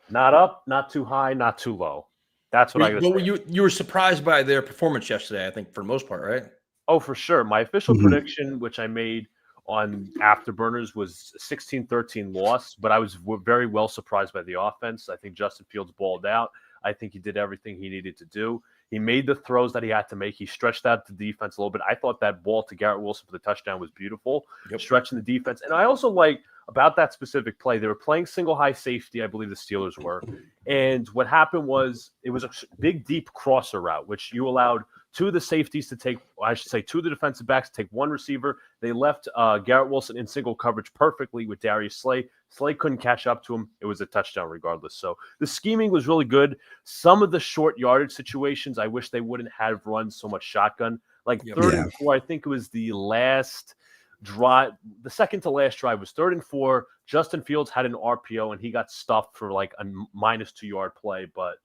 Not up, not too high, not too low. That's what I got to say. You were surprised by their performance yesterday, I think, for the most part, right? Oh, for sure. My official prediction, which I made on Afterburners, was 16-13 loss, but I was very well surprised by the offense. I think Justin Fields balled out. I think he did everything he needed to do. He made the throws that he had to make. He stretched out the defense a little bit. I thought that ball to Garrett Wilson for the touchdown was beautiful, stretching the defense. And I also like about that specific play, they were playing single high safety, I believe the Steelers were. And what happened was it was a big, deep crosser route, which you allowed two of the safeties to take, two of the defensive backs to take one receiver. They left Garrett Wilson in single coverage perfectly with Darius Slay. Slay couldn't catch up to him. It was a touchdown regardless. So the scheming was really good. Some of the short yardage situations, I wish they wouldn't have run so much shotgun. Like 3rd and 4, I think it was the last drive. The second to last drive was 3rd and 4. Justin Fields had an RPO, and he got stuffed for like a -2 yard play. But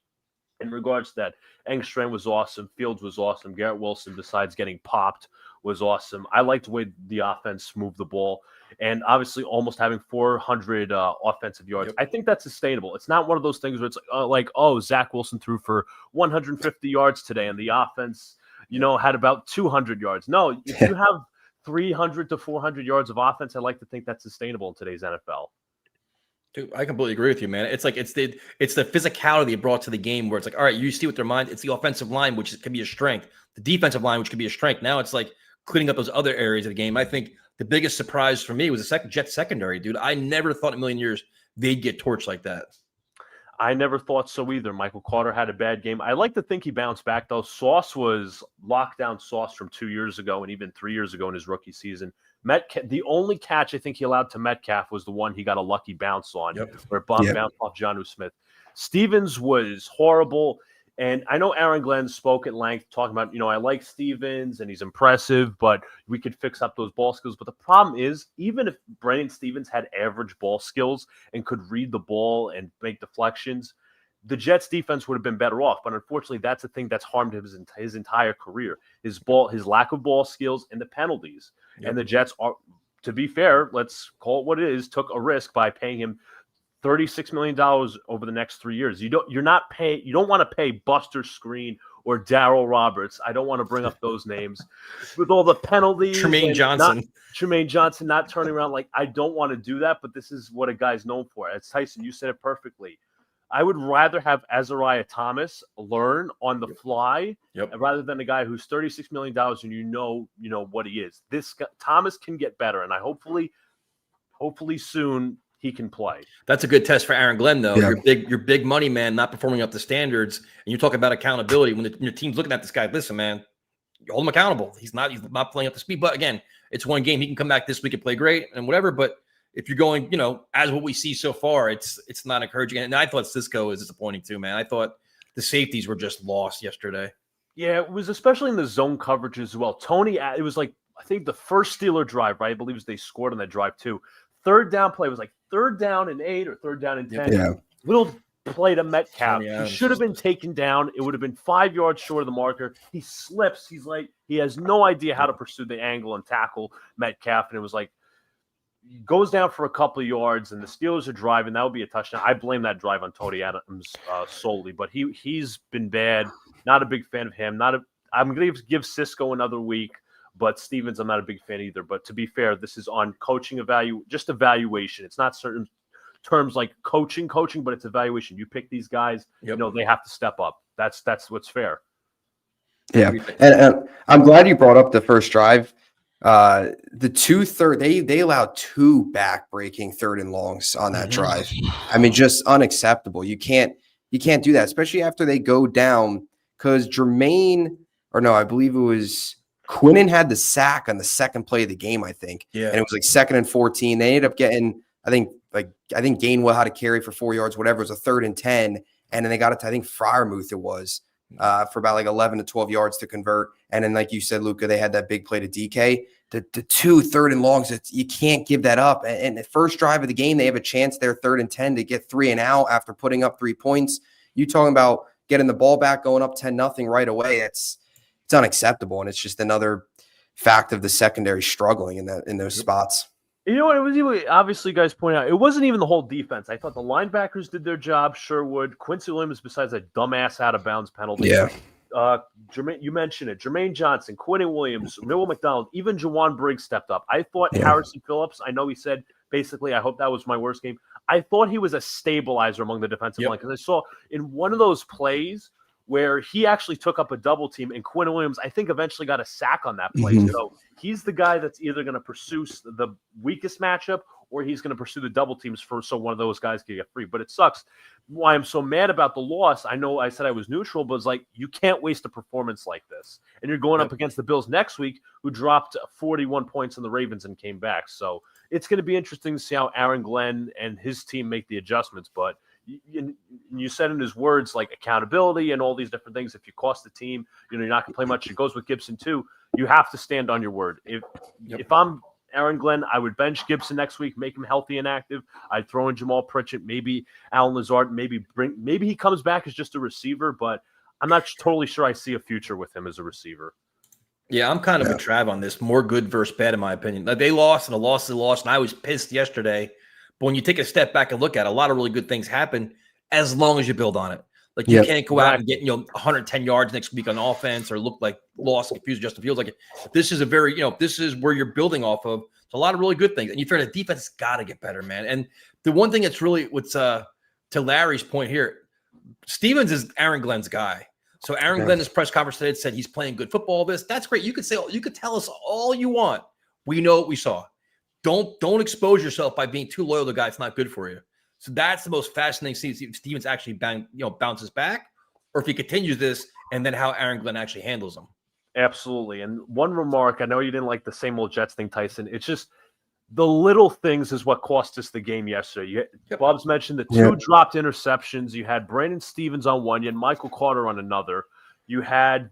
in regards to that, Engstrand was awesome. Fields was awesome. Garrett Wilson, besides getting popped, was awesome. I liked the way the offense moved the ball. And obviously almost having 400 offensive yards. I think that's sustainable. It's not one of those things where it's Zach Wilson threw for 150 yards today, and the offense, had about 200 yards. No, if you have 300 to 400 yards of offense, I like to think that's sustainable in today's NFL. Dude, I completely agree with you, man. It's like it's the physicality they brought to the game, where it's like, all right, you see with their mind, it's the offensive line, which can be a strength, the defensive line, which can be a strength. Now it's like cleaning up those other areas of the game. I think the biggest surprise for me was the Jets secondary, dude. I never thought in a million years they'd get torched like that. I never thought so either. Michael Carter had a bad game. I like to think he bounced back, though. Sauce was lockdown Sauce from 2 years ago and even 3 years ago in his rookie season. The only catch I think he allowed to Metcalf was the one he got a lucky bounce on, where it bounced off Jonnu Smith. Stevens was horrible. And I know Aaron Glenn spoke at length talking about, I like Stevens and he's impressive, but we could fix up those ball skills. But the problem is, even if Brandon Stevens had average ball skills and could read the ball and make deflections, the Jets defense would have been better off. But unfortunately, that's the thing that's harmed his entire career, his lack of ball skills and the penalties. And the Jets are, to be fair, let's call it what it is, took a risk by paying him $36 million over the next 3 years. You don't want to pay Buster Screen or Darryl Roberts. I don't want to bring up those names with all the penalties. Tremaine Johnson not turning around. Like, I don't want to do that, but this is what a guy's known for. As Tyson, you said it perfectly. I would rather have Azariah Thomas learn on the fly rather than a guy who's $36 million and you know what he is. This guy, Thomas can get better, and I hopefully soon he can play. That's a good test for Aaron Glenn, though. Yeah. You're big money man, not performing up to standards, and you talk about accountability. When your team's looking at this guy, listen, man, you hold him accountable. He's not playing up to speed. But again, it's one game. He can come back this week and play great and whatever. But if you're going, as what we see so far, it's not encouraging. And I thought Cisco is disappointing too, man. I thought the safeties were just lost yesterday. Yeah, it was especially in the zone coverage as well. Tony, it was like, I think the first Steeler drive, right? I believe they scored on that drive too. Third down play was like 3rd down and 8 or 3rd down and 10. Yeah. Little play to Metcalf. He should have been taken down. It would have been 5 yards short of the marker. He slips. He has no idea how to pursue the angle and tackle Metcalf. And it was like, he goes down for a couple of yards and the Steelers are driving. That would be a touchdown. I blame that drive on Tony Adams solely, but he's been bad. Not a big fan of him. I'm going to give Cisco another week. But Stevens, I'm not a big fan either. But to be fair, this is on coaching evaluation. It's not certain terms like coaching, but it's evaluation. You pick these guys, they have to step up. That's what's fair. Yeah, and I'm glad you brought up the first drive. They allowed 2 back-breaking 3rd and longs on that drive. I mean, just unacceptable. You can't do that, especially after they go down. Because I believe it was Quinnen had the sack on the second play of the game, I think. Yeah. And it was like 2nd and 14. They ended up getting, I think Gainwell had to carry for 4 yards, whatever. It was a 3rd and 10. And then they got it to, I think, Freiermuth it was, for about like 11 to 12 yards to convert. And then, like you said, Luca, they had that big play to DK. The 2 3rd and longs, you can't give that up. And the first drive of the game, they have a chance there, 3rd and 10, to get 3 and out after putting up 3 points. You talking about getting the ball back, going up 10-0 right away. It's unacceptable, and it's just another fact of the secondary struggling in those spots. You know what? It was obviously, you guys point out, it wasn't even the whole defense. I thought the linebackers did their job. Sherwood, Quincy Williams, besides that dumbass out of bounds penalty. Yeah. Jermaine, you mentioned it. Jermaine Johnson, Quentin Williams, Noah McDonald, even Jawan Briggs stepped up. I thought Harrison Phillips, I know he said basically, I hope that was my worst game. I thought he was a stabilizer among the defensive line, because I saw in one of those plays where he actually took up a double team, and Quinn Williams, I think, eventually got a sack on that play. So he's the guy that's either going to pursue the weakest matchup or he's going to pursue the double teams first, so one of those guys can get free. But it sucks. Why I'm so mad about the loss, I know I said I was neutral, but it's like, you can't waste a performance like this. And you're going up against the Bills next week, who dropped 41 points on the Ravens and came back. So it's going to be interesting to see how Aaron Glenn and his team make the adjustments. But you said in his words, like accountability and all these different things. If you cost the team, you're not going to play much. It goes with Gibson too. You have to stand on your word. If I'm Aaron Glenn, I would bench Gibson next week, make him healthy and active. I'd throw in Jamal Pritchett, maybe Alan Lazard, maybe he comes back as just a receiver, but I'm not totally sure I see a future with him as a receiver. Yeah, I'm kind of a Trav on this. More good versus bad, in my opinion. Like, they lost, and a loss is a loss, and I was pissed yesterday. But when you take a step back and look at it, a lot of really good things happen as long as you build on it. Like, you can't go out and get 110 yards next week on offense or look like lost and confused Justin Fields. Like, this is a very this is where you're building off of. It's a lot of really good things, and you figure the defense has got to get better, man. And the one thing that's really to Larry's point here, Stevens is Aaron Glenn's guy. So Aaron Glenn in his press conference today said he's playing good football. That's great. You could tell us all you want. We know what we saw. don't expose yourself by being too loyal to a guy. It's not good for you. So that's the most fascinating thing. See if Stevens actually bounces back, or if he continues this, and then how Aaron Glenn actually handles him. Absolutely. And one remark, I know you didn't like the same old Jets thing, Tyson. It's just the little things is what cost us the game yesterday. Bob's mentioned the two dropped interceptions. You had Brandon Stevens on one, you had Michael Carter on another. You had,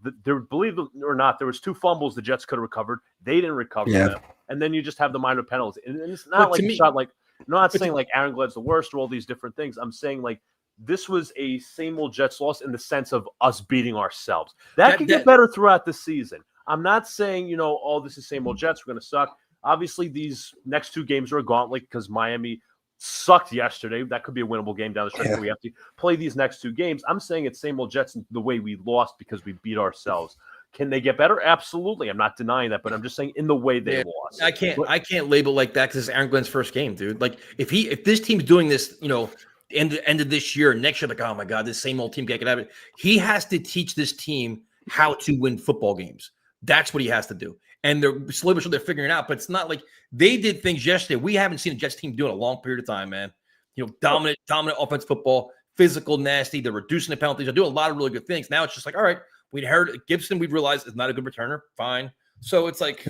believe it or not, there was 2 fumbles the Jets could have recovered. They didn't recover them. And then you just have the minor penalties. And it's not like a shot like, I'm not saying like Aaron Glenn's the worst or all these different things. I'm saying like this was a same old Jets loss in the sense of us beating ourselves. That could get better throughout the season. I'm not saying, oh, this is same old Jets. We're going to suck. Obviously, these next 2 games are a gauntlet because Miami sucked yesterday. That could be a winnable game down the stretch. We have to play these next 2 games. I'm saying it's same old Jets the way we lost because we beat ourselves. Can they get better? Absolutely. I'm not denying that, but I'm just saying in the way they lost. I can't label like that because it's Aaron Glenn's first game, dude. Like if this team's doing this, end of this year, next year, like, oh my God, this same old team can't get out of it. He has to teach this team how to win football games. That's what he has to do. And they're slowly they're figuring it out, but it's not like they did things yesterday. We haven't seen a Jets team do in a long period of time, man. Dominant offense football, physical, nasty. They're reducing the penalties. They're doing a lot of really good things. Now it's just like, all right, we'd heard Gibson. We'd realized is not a good returner. Fine. So it's like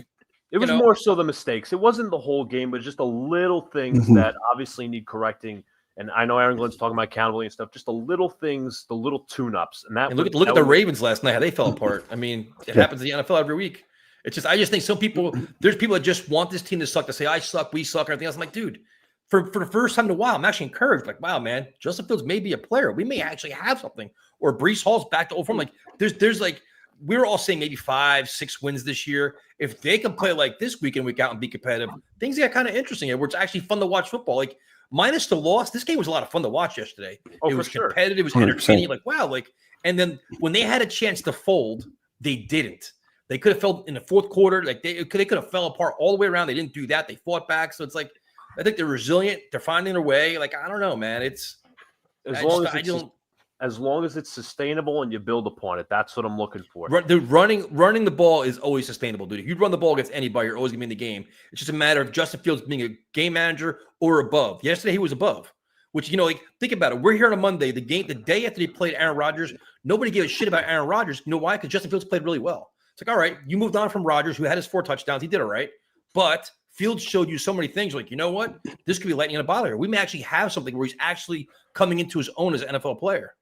it was more so the mistakes. It wasn't the whole game, but just the little things that obviously need correcting. And I know Aaron Glenn's talking about accountability and stuff. Just the little things, the little tune-ups. And look at the Ravens last night, how they fell apart. I mean, it happens in the NFL every week. It's just I just think there's people that just want this team to suck, to say I suck, we suck, everything else. I'm like, dude, for the first time in a while, I'm actually encouraged. Like, wow, man, Justin Fields may be a player. We may actually have something. Or Breece Hall's back to old form. Like, there's like we're all saying maybe 5-6 wins this year. If they can play like this week in, week out and be competitive, things get kind of interesting here where it's actually fun to watch football. Like, minus the loss, this game was a lot of fun to watch yesterday. It was competitive, it was entertaining. 100%. Like, wow, and then when they had a chance to fold, they didn't. They could have fell in the fourth quarter. Like they could have fell apart all the way around. They didn't do that. They fought back. So it's like, I think they're resilient. They're finding their way. Like, I don't know, man. It's as long as it's sustainable and you build upon it. That's what I'm looking for. Running the ball is always sustainable, dude. If you run the ball against anybody, you're always going to be in the game. It's just a matter of Justin Fields being a game manager or above. Yesterday, he was above, which, think about it. We're here on a Monday, the day after they played Aaron Rodgers. Nobody gave a shit about Aaron Rodgers. You know why? Because Justin Fields played really well. It's like, all right, you moved on from Rodgers, who had his 4 touchdowns. He did all right. But Fields showed you so many things. Like, you know what? This could be lightning in a bottle here. We may actually have something where he's actually coming into his own as an NFL player.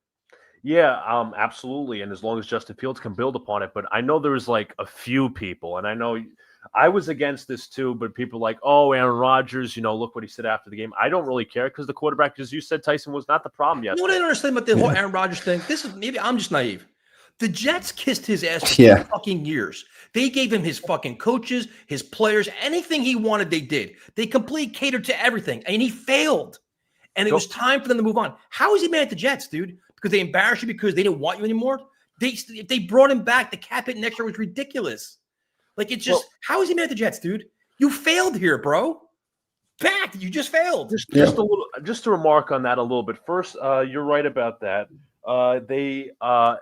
Yeah, absolutely. And as long as Justin Fields can build upon it. But I know there was like a few people, and I know I was against this too, but people like, oh, Aaron Rodgers, look what he said after the game. I don't really care because the quarterback, as you said, Tyson, was not the problem yet. You know what I don't understand about the whole Aaron Rodgers thing? Maybe I'm just naive. The Jets kissed his ass for fucking years. They gave him his fucking coaches, his players, anything he wanted, they did. They completely catered to everything, and he failed. And it was time for them to move on. How is he mad at the Jets, dude? Because they embarrassed you because they didn't want you anymore? If they brought him back, the cap hit next year was ridiculous. Like, it's just, how is he mad at the Jets, dude? You failed here, bro. You just failed. Just to remark on that a little bit. First, you're right about that. They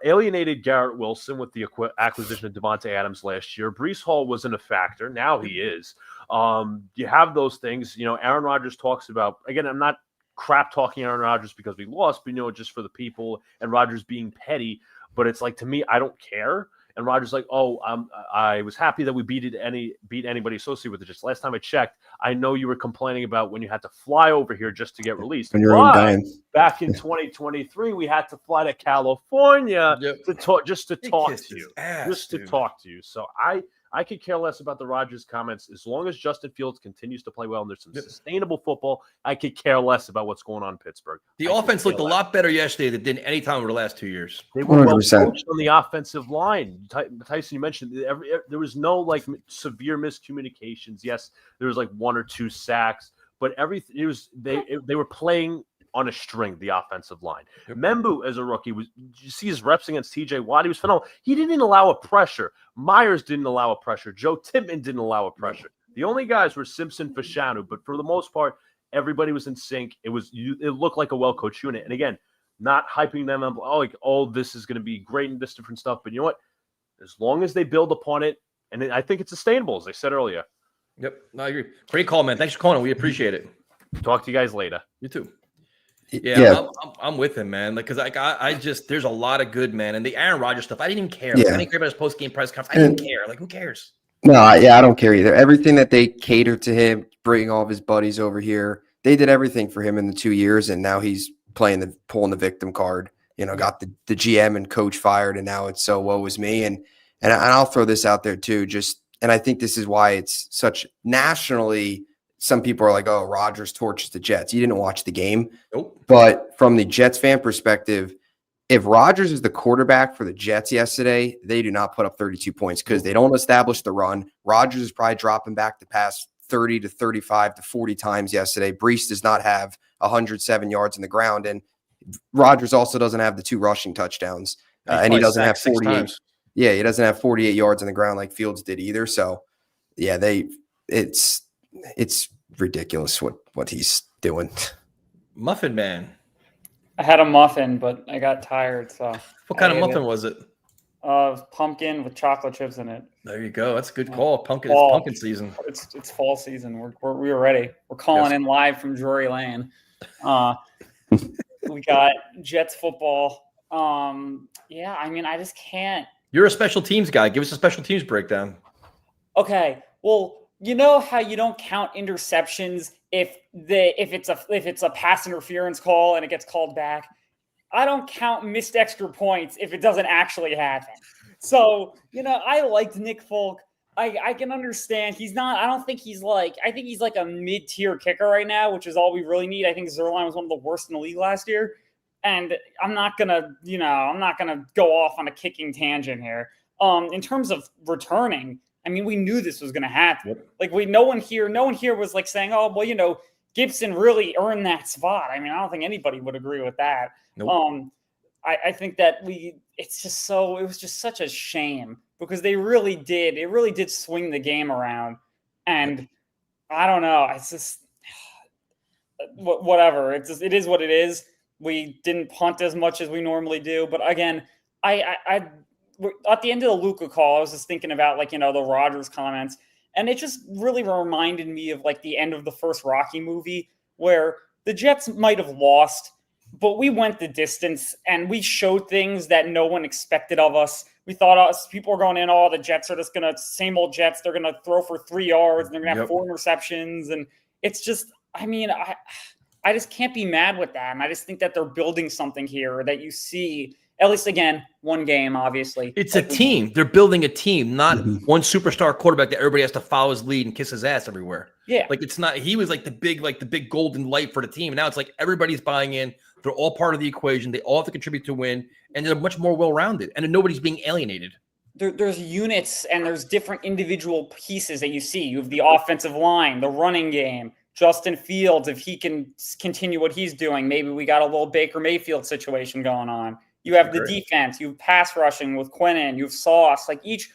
alienated Garrett Wilson with the acquisition of Devontae Adams last year. Breece Hall wasn't a factor. Now he is. You have those things. Aaron Rodgers talks about, again, I'm not crap talking Aaron Rodgers because we lost, but just for the people and Rodgers being petty. But it's like, to me, I don't care. And Rodgers like, I was happy that we beat anybody associated with it. Just last time I checked, I know you were complaining about when you had to fly over here just to get released. When you're dying. Back in 2023, we had to fly to California to talk to you. So I could care less about the Rodgers comments. As long as Justin Fields continues to play well and there's some sustainable football, I could care less about what's going on in Pittsburgh. The offense looked a lot better yesterday than did any time over the last 2 years. They were well coached on the offensive line. Tyson, you mentioned there was no severe miscommunications. Yes, there was 1 or 2 sacks, but everything they were playing on a string, the offensive line. Membu, as a rookie, did you see his reps against TJ Watt? He was phenomenal. He didn't allow a pressure. Myers didn't allow a pressure. Joe Tippmann didn't allow a pressure. The only guys were Simpson, Fashanu, but for the most part, everybody was in sync. It looked like a well-coached unit. And again, not hyping them up, this is going to be great and this different stuff. But you know what? As long as they build upon it, and I think it's sustainable, as I said earlier, as long as they build upon it, and they continue to play well, and there's some sustainable football, I could care less about the Rodgers comments. As long as Justin Fields continues to play well and there's some sustainable football, I could care less about what's going on in Pittsburgh. The offense looked a lot better yesterday than any time over the last 2 years. They were well coached on the offensive line. Membu, as a rookie, did you see his reps against TJ Watt? He was phenomenal. He didn't allow a pressure. The only guys were Simpson, Fashanu, but for the most part, everybody was in sync. It was Yep, no, I agree. Great call, man. Thanks for calling. We appreciate it. Talk to you guys later. You too. Yeah, Yeah. I'm with him, man. Like, because I just there's a lot of good, man. And the Aaron Rodgers stuff, I didn't even care. Like, Yeah. I didn't care about his post game press conference. I didn't care. Like, who cares? No, I don't care either. Everything that they catered to him, bringing all of his buddies over here, they did everything for him in the 2 years, and now he's pulling the victim card. Got the GM and coach fired, and now it's so woe is me. And I'll throw this out there too. And I think this is why it's such nationally. Some people are like, "Oh, Rodgers torches the Jets." You didn't watch the game, Nope. but from the Jets fan perspective, if Rodgers is the quarterback for the Jets yesterday, they do not put up 32 points because they don't establish the run. Rodgers is probably dropping back to pass 30 to 35 to 40 times yesterday. Brees does not have 107 yards in the ground, and Rodgers also doesn't have the 2 rushing touchdowns, and he doesn't have 48. Yeah, he doesn't have 48 yards on the ground like Fields did either. So, yeah, it's ridiculous what he's doing. Muffin Man. I had a muffin, but I got tired. So What kind of muffin was it? Pumpkin with chocolate chips in it. There you go. That's a good call. Pumpkin. Fall. It's pumpkin season. It's fall season. We're ready. We're calling in live from Drury Lane. We got Jets football. Yeah, I mean, I just can't. You're a special teams guy. Give us a special teams breakdown. Okay. Well, you know how you don't count interceptions if it's a pass interference call and it gets called back. I don't count missed extra points if it doesn't actually happen. So, I liked Nick Folk. I can understand. I think he's like a mid-tier kicker right now, which is all we really need. I think Zerline was one of the worst in the league last year. And I'm not gonna go off on a kicking tangent here. In terms of returning, I mean, we knew this was gonna happen. Yep. Like no one here was like saying, "Oh, well, Gibson really earned that spot." I mean, I don't think anybody would agree with that. Nope. I think that it was just such a shame because it really did swing the game around. And I don't know. It's just whatever. It is what it is. We didn't punt as much as we normally do. But again, I at the end of the Luka call, I was just thinking about the Rodgers comments. And it just really reminded me of the end of the first Rocky movie where the Jets might have lost, but we went the distance and we showed things that no one expected of us. We thought people were going in, the Jets are just going to, same old Jets, they're going to throw for 3 yards and they're going to have 4 interceptions. And it's just, I mean, I just can't be mad with that. And I just think that they're building something here that you see, at least again, one game, obviously. It's a team. They're building a team, not one superstar quarterback that everybody has to follow his lead and kiss his ass everywhere. Yeah. It's not, he was the big golden light for the team. And now it's everybody's buying in. They're all part of the equation. They all have to contribute to win. And they're much more well-rounded. And nobody's being alienated. There's units and there's different individual pieces that you see. You have the offensive line, the running game, Justin Fields, if he can continue what he's doing. Maybe we got a little Baker Mayfield situation going on. You have the defense. You have pass rushing with Quinnen. You have Sauce. Each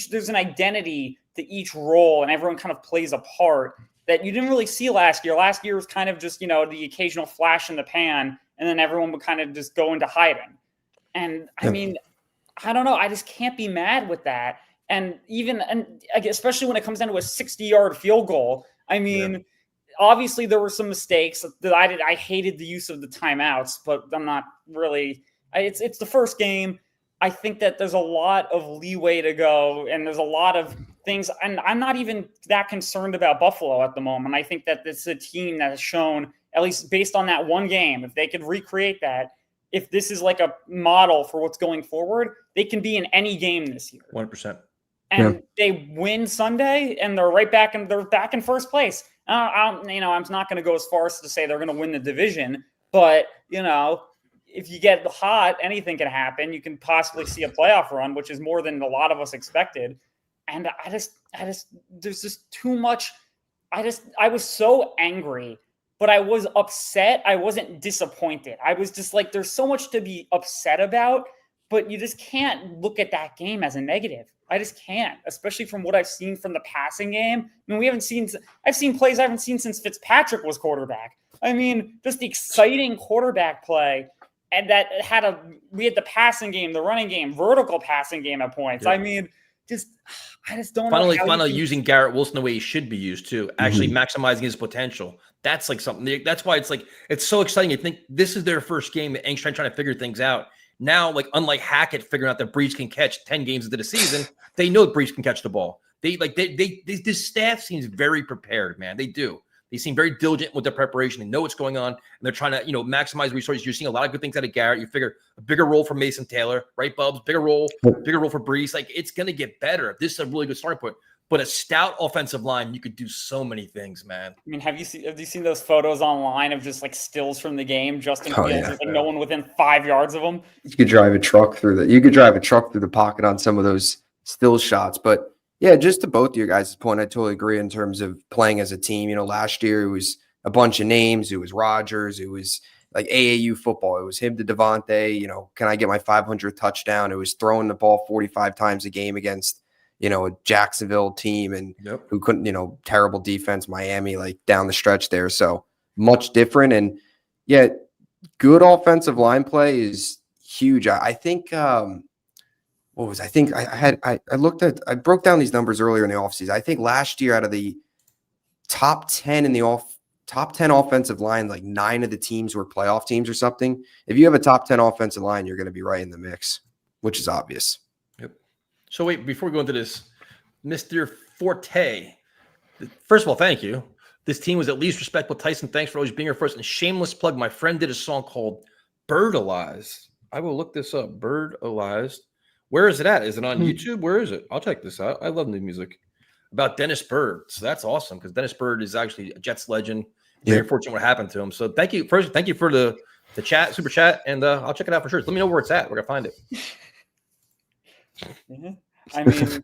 there's an identity to each role, and everyone kind of plays a part that you didn't really see last year. Last year was kind of just the occasional flash in the pan, and then everyone would kind of just go into hiding. And I mean, I don't know. I just can't be mad with that. And especially when it comes down to a 60-yard field goal. I mean, obviously there were some mistakes that I hated the use of the timeouts, but I'm not really. It's the first game. I think that there's a lot of leeway to go, and there's a lot of things. And I'm not even that concerned about Buffalo at the moment. I think that it's a team that has shown, at least based on that one game, if they could recreate that, if this is a model for what's going forward, they can be in any game this year. 100%. And they win Sunday, and they're back in first place. I'm not going to go as far as to say they're going to win the division, but if you get hot, anything can happen. You can possibly see a playoff run, which is more than a lot of us expected. And there's just too much. I was so angry, but I was upset. I wasn't disappointed. I was just there's so much to be upset about, but you just can't look at that game as a negative. I just can't, especially from what I've seen from the passing game. I mean, I've seen plays I haven't seen since Fitzpatrick was quarterback. I mean, just the exciting quarterback play. And we had the passing game, the running game, vertical passing game at points. Yeah. I mean, I just don't know. Finally using Garrett Wilson the way he should be used too, actually maximizing his potential. That's like something. That's why it's so exciting. You think this is their first game at Einstein trying to figure things out. Now, like unlike Hackett figuring out that Brees can catch 10 games into the season, they know that Brees can catch the ball. This staff seems very prepared, man. They do. They seem very diligent with their preparation. They know what's going on, and they're trying to, maximize resources. You're seeing a lot of good things out of Garrett. You figure a bigger role for Mason Taylor, right, Bubs? Bigger role for Brees. Like, it's going to get better. This is a really good starting point. But a stout offensive line, you could do so many things, man. I mean, have you seen those photos online of just like stills from the game? Justin Fields, like no one within 5 yards of him. You could drive a truck through the pocket on some of those still shots, but. Yeah, just to both of your guys' point, I totally agree in terms of playing as a team. Last year it was a bunch of names. It was Rodgers. It was like AAU football. It was him to Devontae. Can I get my 500th touchdown? It was throwing the ball 45 times a game against, a Jacksonville team and who couldn't, terrible defense, Miami, like down the stretch there. So much different. And yeah, good offensive line play is huge. I think I broke down these numbers earlier in the offseason. I think last year out of the top 10 top 10 offensive line, like 9 of the teams were playoff teams or something. If you have a top 10 offensive line, you're going to be right in the mix, which is obvious. Yep. So wait, before we go into this, Mr. Forte, first of all, thank you. This team was at least respectful. Tyson, thanks for always being here first. And shameless plug, my friend did a song called Birdalized. I will look this up. Birdalized. Where is it at? Is it on YouTube? Where is it? I'll check this out. I love new music about Dennis Byrd. So that's awesome because Dennis Byrd is actually a Jets legend. Very fortunate what happened to him. So thank you. First, thank you for the chat, super chat, and I'll check it out for sure. Let me know where it's at. We're gonna find it. I mean,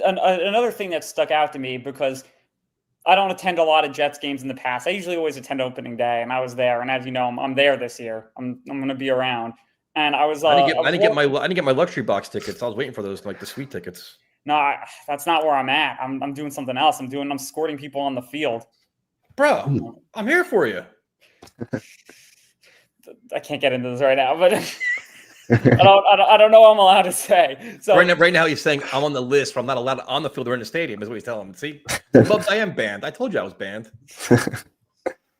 another thing that stuck out to me because I don't attend a lot of Jets games in the past. I usually always attend opening day, and I was there. And as you know, I'm there this year. I'm going to be around. And I was. I didn't get my luxury box tickets. I was waiting for those, like the sweet tickets. No, that's not where I'm at. I'm doing something else. I'm escorting people on the field. Bro, I'm here for you. I can't get into this right now, but I don't know what I'm allowed to say. So right now he's saying I'm on the list, but I'm not allowed on the field or in the stadium. Is what he's telling him. See, Bubs, I am banned. I told you I was banned.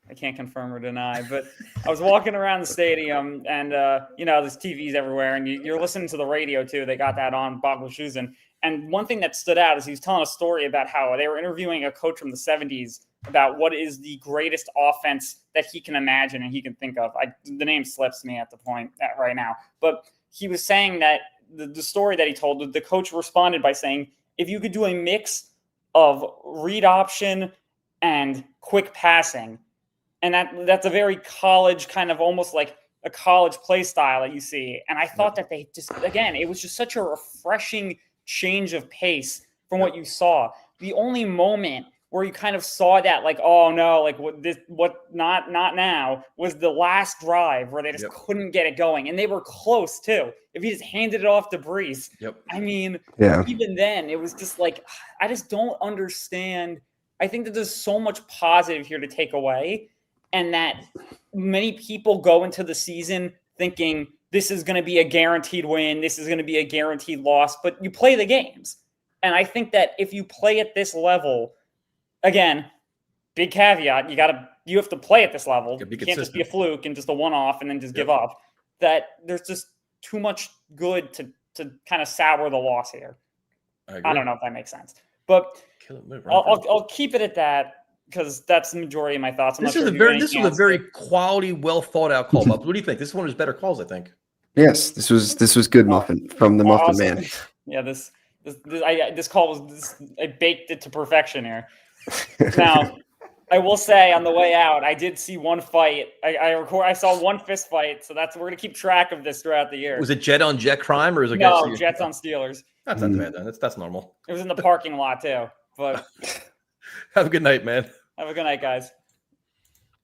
I can't confirm or deny, but I was walking around the stadium and, there's TVs everywhere and you're listening to the radio too. They got that on, Bob Wischusen. And one thing that stood out is he was telling a story about how they were interviewing a coach from the 70s about what is the greatest offense that he can imagine and he can think of. The name slips me at the point right now, but he was saying that the story that he told, the coach responded by saying, if you could do a mix of read option and quick passing, and that's a very college kind of almost like a college play style that you see. And I thought that they just, again, it was just such a refreshing change of pace from what you saw. The only moment where you kind of saw that, like, oh no, like not now, was the last drive where they just couldn't get it going. And they were close too. If he just handed it off to Brees. I mean, even then it was just like, I just don't understand. I think that there's so much positive here to take away. And that many people go into the season thinking this is going to be a guaranteed win. This is going to be a guaranteed loss, but you play the games. And I think that if you play at this level, again, big caveat, you have to play at this level. You can't just be a fluke and just a one-off and then just give up. That there's just too much good to kind of sour the loss here. I don't know if that makes sense, but I'll keep it at that. Because that's the majority of my thoughts. This was a very quality, well thought out call. What do you think? This is one of his better calls, I think. Yes, this was good, Muffin from the Muffin Man. Yeah, this call was I baked it to perfection here. Now, I will say on the way out, I did see one fight. I saw one fist fight, so we're gonna keep track of this throughout the year. Was it jet on jet crime or is it Jets on Steelers? That's not bad then. That's normal. It was in the parking lot too, but. Have a good night, man. Have a good night, guys.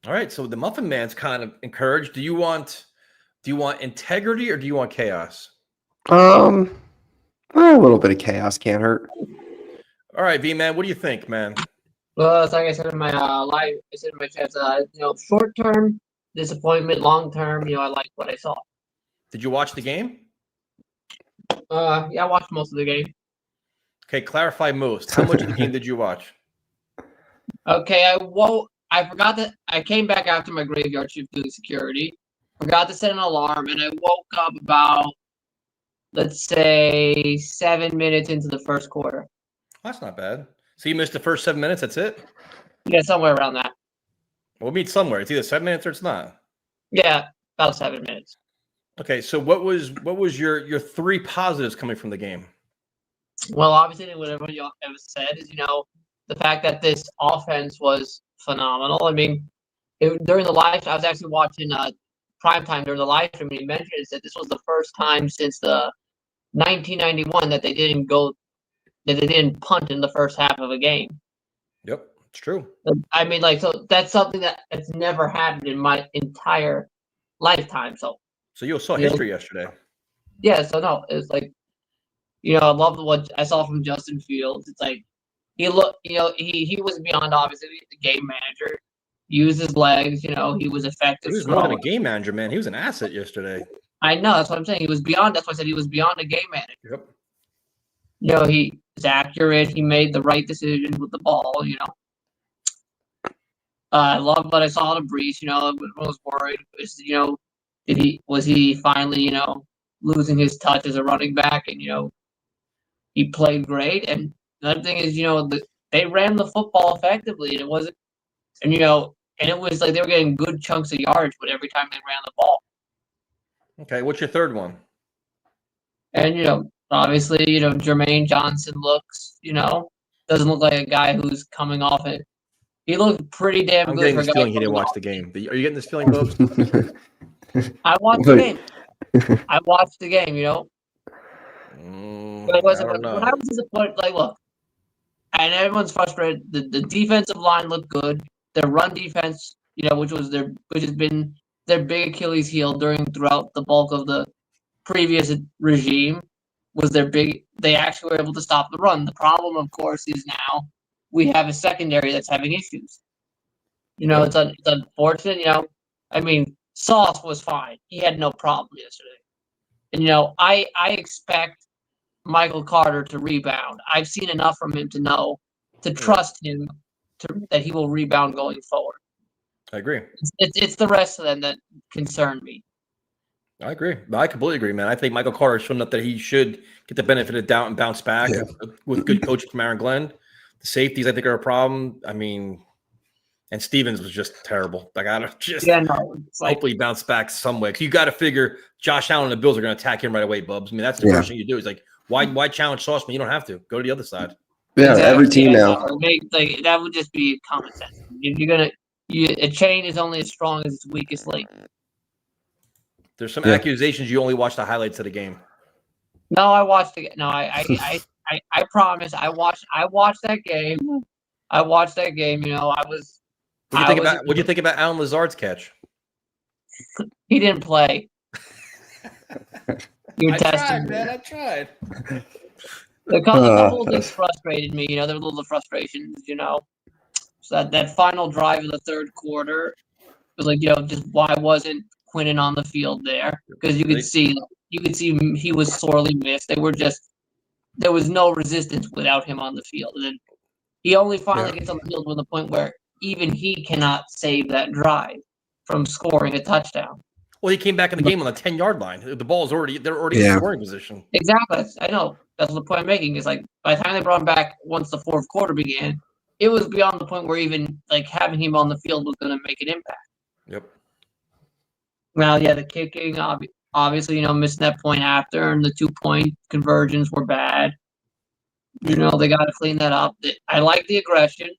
All right, so the Muffin Man's kind of encouraged. Do you want integrity or do you want chaos? A little bit of chaos can't hurt. All right, V man, what do you think, man? Well, it's like I said in my live, I said in my chat, short term disappointment, long term, I like what I saw. Did you watch the game? Yeah, I watched most of the game. Okay, clarify most. How much of the game did you watch? Okay, I forgot that I came back after my graveyard shift doing security. Forgot to set an alarm, and I woke up about, let's say, 7 minutes into the first quarter. That's not bad. So you missed the first 7 minutes. That's it. Yeah, somewhere around that. We'll meet somewhere. It's either 7 minutes or it's not. Yeah, about 7 minutes. Okay, so what was your three positives coming from the game? Well, obviously, what everyone ever said is, the fact that this offense was phenomenal. I mean, during the live, I was actually watching primetime during the live stream, and he mentioned that this was the first time since the 1991 that they didn't punt in the first half of a game. Yep, it's true. I mean, so that's something that's never happened in my entire lifetime. So you saw history yesterday. yeah, so no, it's like, I love what I saw from Justin Fields. It's like he was beyond obviously the game manager. He used his legs, he was effective. He was more than a game manager, man. He was an asset yesterday. I know, that's what I'm saying. He was beyond. That's why I said he was beyond a game manager. Yep. He was accurate. He made the right decisions with the ball. I love what I saw to Brees. I was worried. Was he finally losing his touch as a running back? And he played great. And another thing is they ran the football effectively, and it wasn't. And and it was like they were getting good chunks of yards, but every time they ran the ball. Okay, what's your third one? And obviously, Jermaine Johnson doesn't look like a guy who's coming off it. He looked pretty damn I'm good. getting this feeling he didn't watch the game. Are you getting this feeling, Bubs? I watched the game. I watched the game. But I don't know. when I was disappointed, look, and everyone's frustrated. The defensive line looked good. Their run defense, which has been their big Achilles heel throughout the bulk of the previous regime, was they actually were able to stop the run. The problem, of course, is now we have a secondary that's having issues. It's unfortunate. I mean, Sauce was fine. He had no problem yesterday. And I expect Michael Carter to rebound. I've seen enough from him to trust him that he will rebound going forward. I agree. It's the rest of them that concern me. I agree. I completely agree, man. I think Michael Carter has shown up that he should get the benefit of doubt and bounce back with good coaching from Aaron Glenn. The safeties, I think, are a problem. I mean, and Stevens was just terrible. I got to just hopefully bounce back some way. Because you got to figure Josh Allen and the Bills are going to attack him right away, Bubs. I mean, that's the first thing you do. Is like, why challenge Sauce when you don't have to? Go to the other side. Yeah, every team now. That would just be common sense. A chain is only as strong as its weakest link. There's some accusations you only watch the highlights of the game. No, I watched the. No, I promise. I watched that game. I watched that game. I was. What'd you think about Alan Lazard's catch? He didn't play. I tried, man. I tried. The couple things frustrated me. There were little frustrations. So that final drive of the third quarter was like, just why wasn't Quinnen on the field there? Because you could see he was sorely missed. There was no resistance without him on the field. And then he only finally gets on the field to the point where even he cannot save that drive from scoring a touchdown. Well, he came back in the game on the 10-yard line. The ball is they're already in scoring position. Exactly. I know. That's the point I'm making. Is like by the time they brought him back once the fourth quarter began, it was beyond the point where even having him on the field was going to make an impact. Yep. Well, the kicking, obviously, missing that point after, and the 2-point conversions were bad. They got to clean that up. I like the aggression.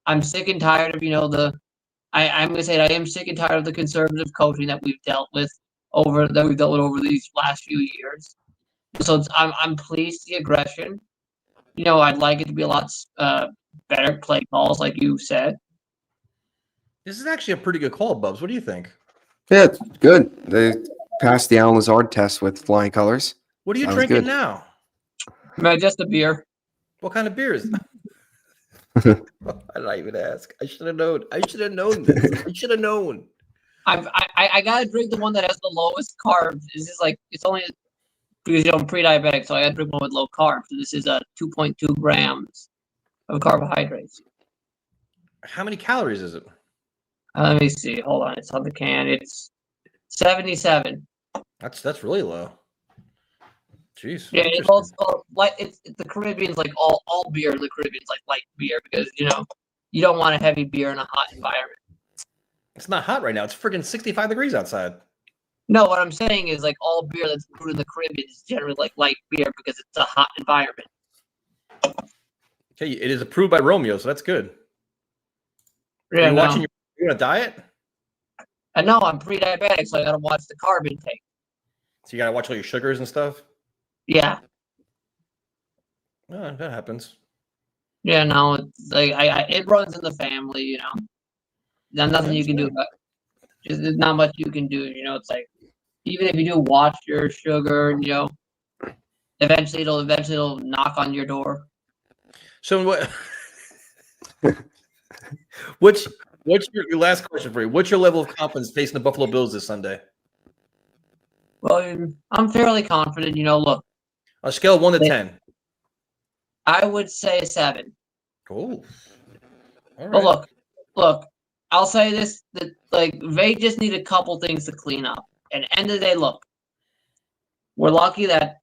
I'm sick and tired of I'm going to say it, I am sick and tired of the conservative coaching that we've dealt with over these last few years. So I'm pleased the aggression. I'd like it to be a lot better play calls, like you said. This is actually a pretty good call, Bubs. What do you think? Yeah, it's good. They passed the Alan Lazard test with flying colors. What are you drinking now? Just a beer. What kind of beer is that? I did not even ask. I should have known. I should have known this. I should have known. I gotta drink the one that has the lowest carbs. It's just it's only because I'm pre-diabetic, so I got to drink one with low carb. So this is 2.2 grams of carbohydrates. How many calories is it? Let me see. Hold on. It's on the can. It's 77. That's really low. Jeez. Yeah, it's Interesting. also like it's the Caribbean's like all beer in the Caribbean's like light beer because you don't want a heavy beer in a hot environment. It's not hot right now. It's friggin' 65 degrees outside. No, what I'm saying is like all beer that's brewed in the Caribbean is generally like light beer because it's a hot environment. Okay, it is approved by Romeo, so that's good. Yeah, Are you watching your diet? I know I'm pre-diabetic, so I gotta watch the carb intake. So you gotta watch all your sugars and stuff. Yeah. Oh, that happens. Yeah, no, it's like it runs in the family, There's nothing you can do about it. Just there's not much you can do, it's like even if you do watch your sugar, eventually it'll knock on your door. So what's your last question for you? What's your level of confidence facing the Buffalo Bills this Sunday? Well, I'm fairly confident, look. On a scale of 1 to 10. I would say 7. Cool. All right. But look, I'll say this: that like they just need a couple things to clean up. And end of the day, look, we're lucky that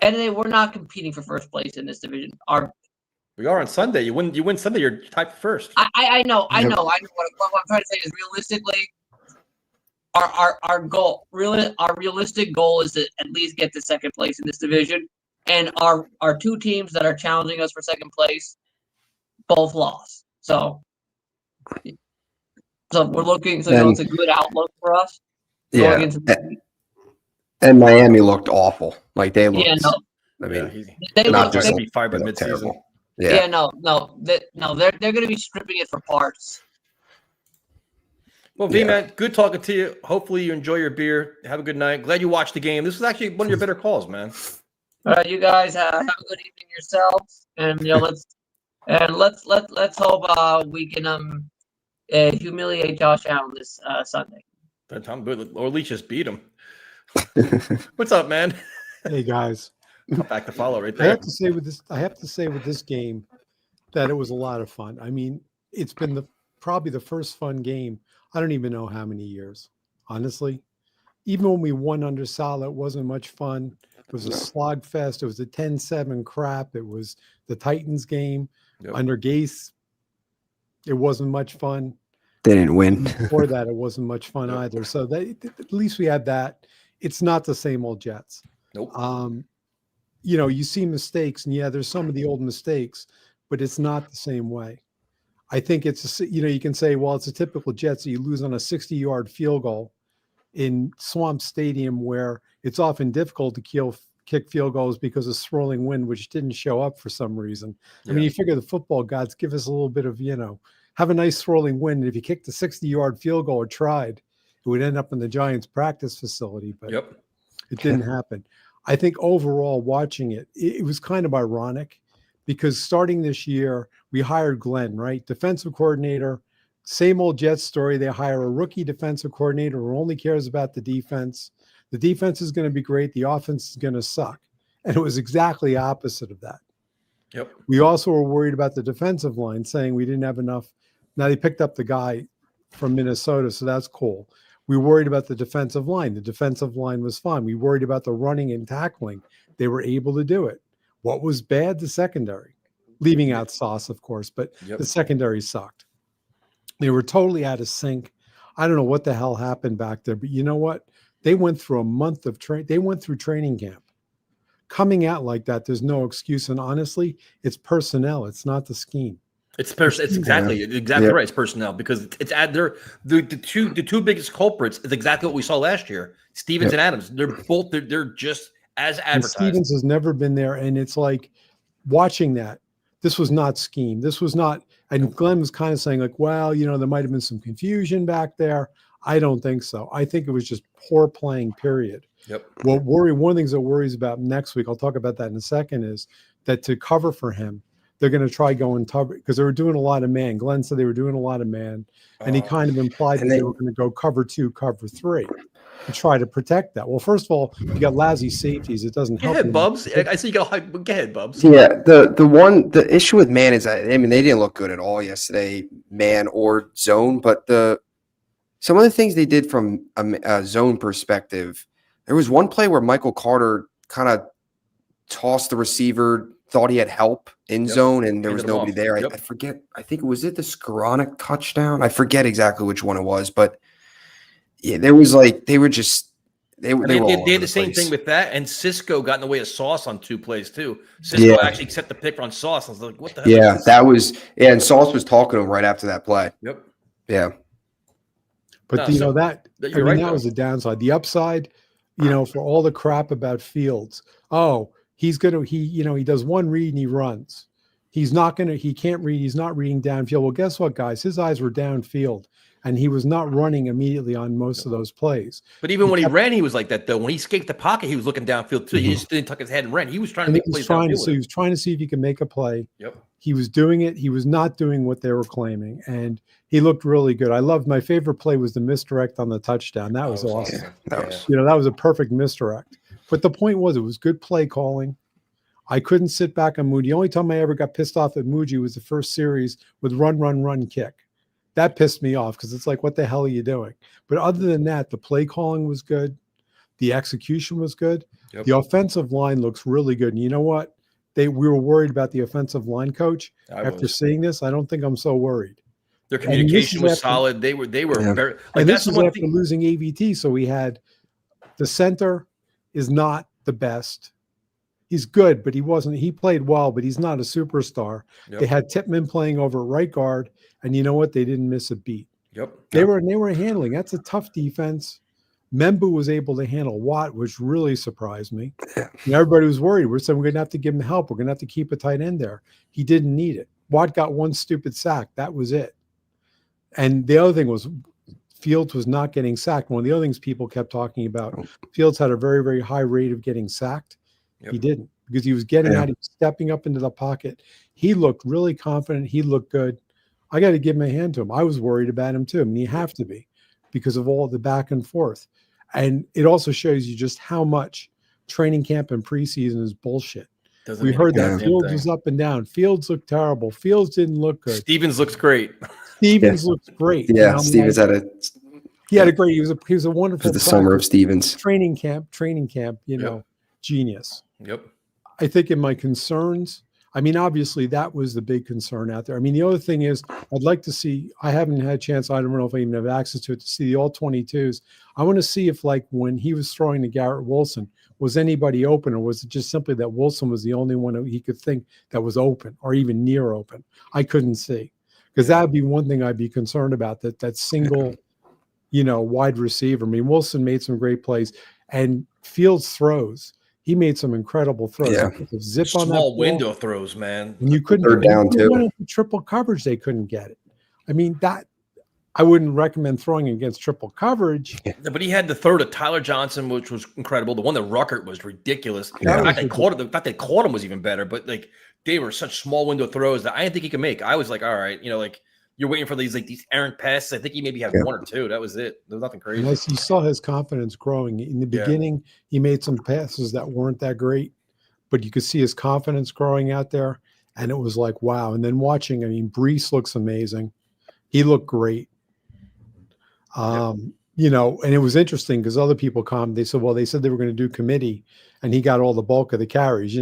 end of the day we're not competing for first place in this division. We are on Sunday. You win Sunday, you're tied for first. I know. What I'm trying to say is realistically, our goal, really, our realistic goal is to at least get to second place in this division. And our two teams that are challenging us for second place both lost. So we're looking. So it's a good outlook for us. Yeah. And Miami looked awful. Like they looked. Yeah, no. I mean, they not look just they, be fired by midseason. terrible. Yeah, no. They're going to be stripping it for parts. Well, V-Man, good talking to you. Hopefully you enjoy your beer. Have a good night. Glad you watched the game. This was actually one of your better calls, man. All right, you guys have a good evening yourselves, and let's hope we can humiliate Josh Allen this Sunday. Or at least just beat him. What's up, man? Hey guys, Back to follow right I there. have to say with this game that it was a lot of fun. I mean, it's been probably the first fun game. I don't even know how many years, honestly. Even when we won under Saleh, it wasn't much fun. It was a slog fest. It was a 10-7 crap. It was the Titans game. Yep. Under Gase, it wasn't much fun. They didn't win. Before that, it wasn't much fun either. So at least we had that. It's not the same old Jets. Nope. You see mistakes, and there's some of the old mistakes, but it's not the same way. I think it's you can say, well, it's a typical Jets. You lose on a 60-yard field goal in Swamp Stadium, where it's often difficult to kick field goals because of swirling wind, which didn't show up for some reason. Yeah. I mean, you figure the football gods give us a little bit of, have a nice swirling wind. And if you kicked a 60-yard field goal or tried, it would end up in the Giants practice facility, but it didn't happen. I think overall watching it was kind of ironic because starting this year, we hired Glenn, right? Defensive coordinator, same old Jets story. They hire a rookie defensive coordinator who only cares about the defense. The defense is going to be great. The offense is going to suck. And it was exactly opposite of that. Yep. We also were worried about the defensive line, saying we didn't have enough. Now they picked up the guy from Minnesota, so that's cool. We worried about the defensive line. The defensive line was fine. We worried about the running and tackling. They were able to do it. What was bad? The secondary. Leaving out Sauce, of course, but the secondary sucked. They were totally out of sync. I don't know what the hell happened back there, but you know what? They went through a month of training. They went through training camp. Coming out like that, there's no excuse. And honestly, it's personnel. It's not the scheme. It's exactly right. It's personnel because it's the two biggest culprits is exactly what we saw last year. Stevens and Adams. They're just as advertised. And Stevens has never been there, and it's like watching that. This was not scheme. This was not. And Glenn was kind of saying like, well, there might have been some confusion back there. I don't think so. I think it was just poor playing. Period. Yep. One of the things that worries about next week, I'll talk about that in a second, is that to cover for him, they're going to try going cover because they were doing a lot of man. Glenn said they were doing a lot of man, and he kind of implied that they were going to go cover 2, cover 3 to try to protect that. Well, first of all, you got lousy safeties. It doesn't Go help. ahead, you. Bubs. I see you got to go ahead, Bubs. Yeah, the issue with man is, I mean, they didn't look good at all yesterday, man or zone. But some of the things they did from a zone perspective, there was one play where Michael Carter kind of tossed the receiver, thought he had help in zone, and there was nobody there. I forget. I think was it the Skoranek touchdown? I forget exactly which one it was, but yeah, there was like they were just. They had the same thing with that, and Cisco got in the way of Sauce on 2 plays too. Cisco actually set the pick on Sauce. I was like, "What the hell?" Yeah, that was and Sauce was talking to him right after that play. Yep. Yeah, but No, that was the downside. The upside, for all the crap about Fields. Oh, he does one read and he runs. He can't read. He's not reading downfield. Well, guess what, guys? His eyes were downfield. And he was not running immediately on most of those plays. But even when he ran, he was like that, though. When he escaped the pocket, he was looking downfield, too. He just didn't tuck his head and ran. He was trying to make plays downfield. So he was trying to see if he could make a play. Yep. He was doing it. He was not doing what they were claiming. And he looked really good. My favorite play was the misdirect on the touchdown. That was awesome. Yeah, that was a perfect misdirect. But the point was, it was good play calling. I couldn't sit back on Moody. The only time I ever got pissed off at Moody was the first series with run, kick. That pissed me off because it's like, what the hell are you doing? But other than that, the play calling was good. The execution was good. Yep. The offensive line looks really good. And you know what? We were worried about the offensive line coach. After seeing this, I don't think I'm so worried. Their communication was solid. They were very like, and that's this is after losing AVT. So we had the center is not the best. He's good, but he played well, but he's not a superstar. Yep. They had Tippmann playing over at right guard, and you know what? They didn't miss a beat. Yep. They were handling. That's a tough defense. Membu was able to handle Watt, which really surprised me. And everybody was worried. We're saying we're going to have to give him help. We're going to have to keep a tight end there. He didn't need it. Watt got one stupid sack. That was it. And the other thing was Fields was not getting sacked. One of the other things people kept talking about, Fields had a very, very high rate of getting sacked. Yep. He didn't because he was getting out, he was stepping up into the pocket. He looked really confident. He looked good. I got to give him a hand to him. I was worried about him too. I mean, you have to be because of all the back and forth. And it also shows you just how much training camp and preseason is bullshit. We heard that Fields was up and down. Fields looked terrible. Fields didn't look good. Stevens looks great. Stevens looks great. Yeah, Stevens had a great. He was a wonderful. The summer of Stevens training camp. Genius. Yep. I think in my concerns, I mean, obviously that was the big concern out there. I mean, the other thing is I'd like to see, I haven't had a chance, I don't know if I even have access to it, to see the all 22s. I want to see if, like, when he was throwing to Garrett Wilson, was anybody open, or was it just simply that Wilson was the only one he could think that was open or even near open? I couldn't see, because that would be one thing I'd be concerned about, that single, wide receiver. I mean, Wilson made some great plays, and Fields throws. He made some incredible throws. Yeah. Zip on small window throws, man. And you couldn't third down too. Went into triple coverage, they couldn't get it. I mean, that I wouldn't recommend throwing against triple coverage. Yeah, but he had the throw to Tyler Johnson, which was incredible. The one that Ruckert was ridiculous. Yeah. The fact they caught him was even better. But like, they were such small window throws that I didn't think he could make. I was like, all right, like, you're waiting for these errant passes. I think he maybe had one or two. That was it. There was nothing crazy. And you saw his confidence growing. In the beginning, he made some passes that weren't that great, but you could see his confidence growing out there. And it was like, wow. And then watching, I mean, Brees looks amazing. He looked great. And it was interesting because other people they said they were going to do committee, and he got all the bulk of the carries.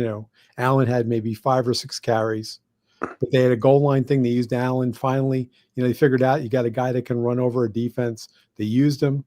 Allen had maybe 5 or 6 carries. But they had a goal line thing. They used Allen. Finally, they figured out you got a guy that can run over a defense. They used him.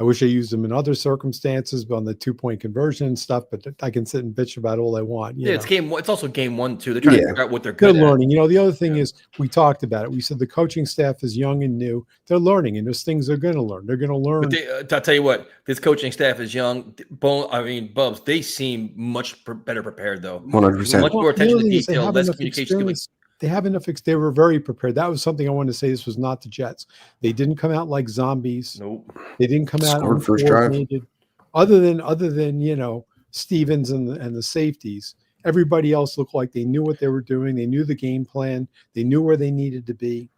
I wish I used him in other circumstances, but on the 2-point conversion and stuff. But I can sit and bitch about all I want. It's game one. It's also game 1 too. They're trying to figure out what they're good at. Learning. The other thing is, we talked about it. We said the coaching staff is young and new. They're learning, and there's things they're going to learn. They're going to learn. But I'll tell you what, this coaching staff is young. Bubs, they seem much better prepared though. 100%. Much more attention to detail, less communication. They have enough. They were very prepared. That was something I wanted to say. This was not the Jets. They didn't come out like zombies. Nope. They didn't come out first drive. Other than Stevens and the safeties. Everybody else looked like they knew what they were doing. They knew the game plan. They knew where they needed to be.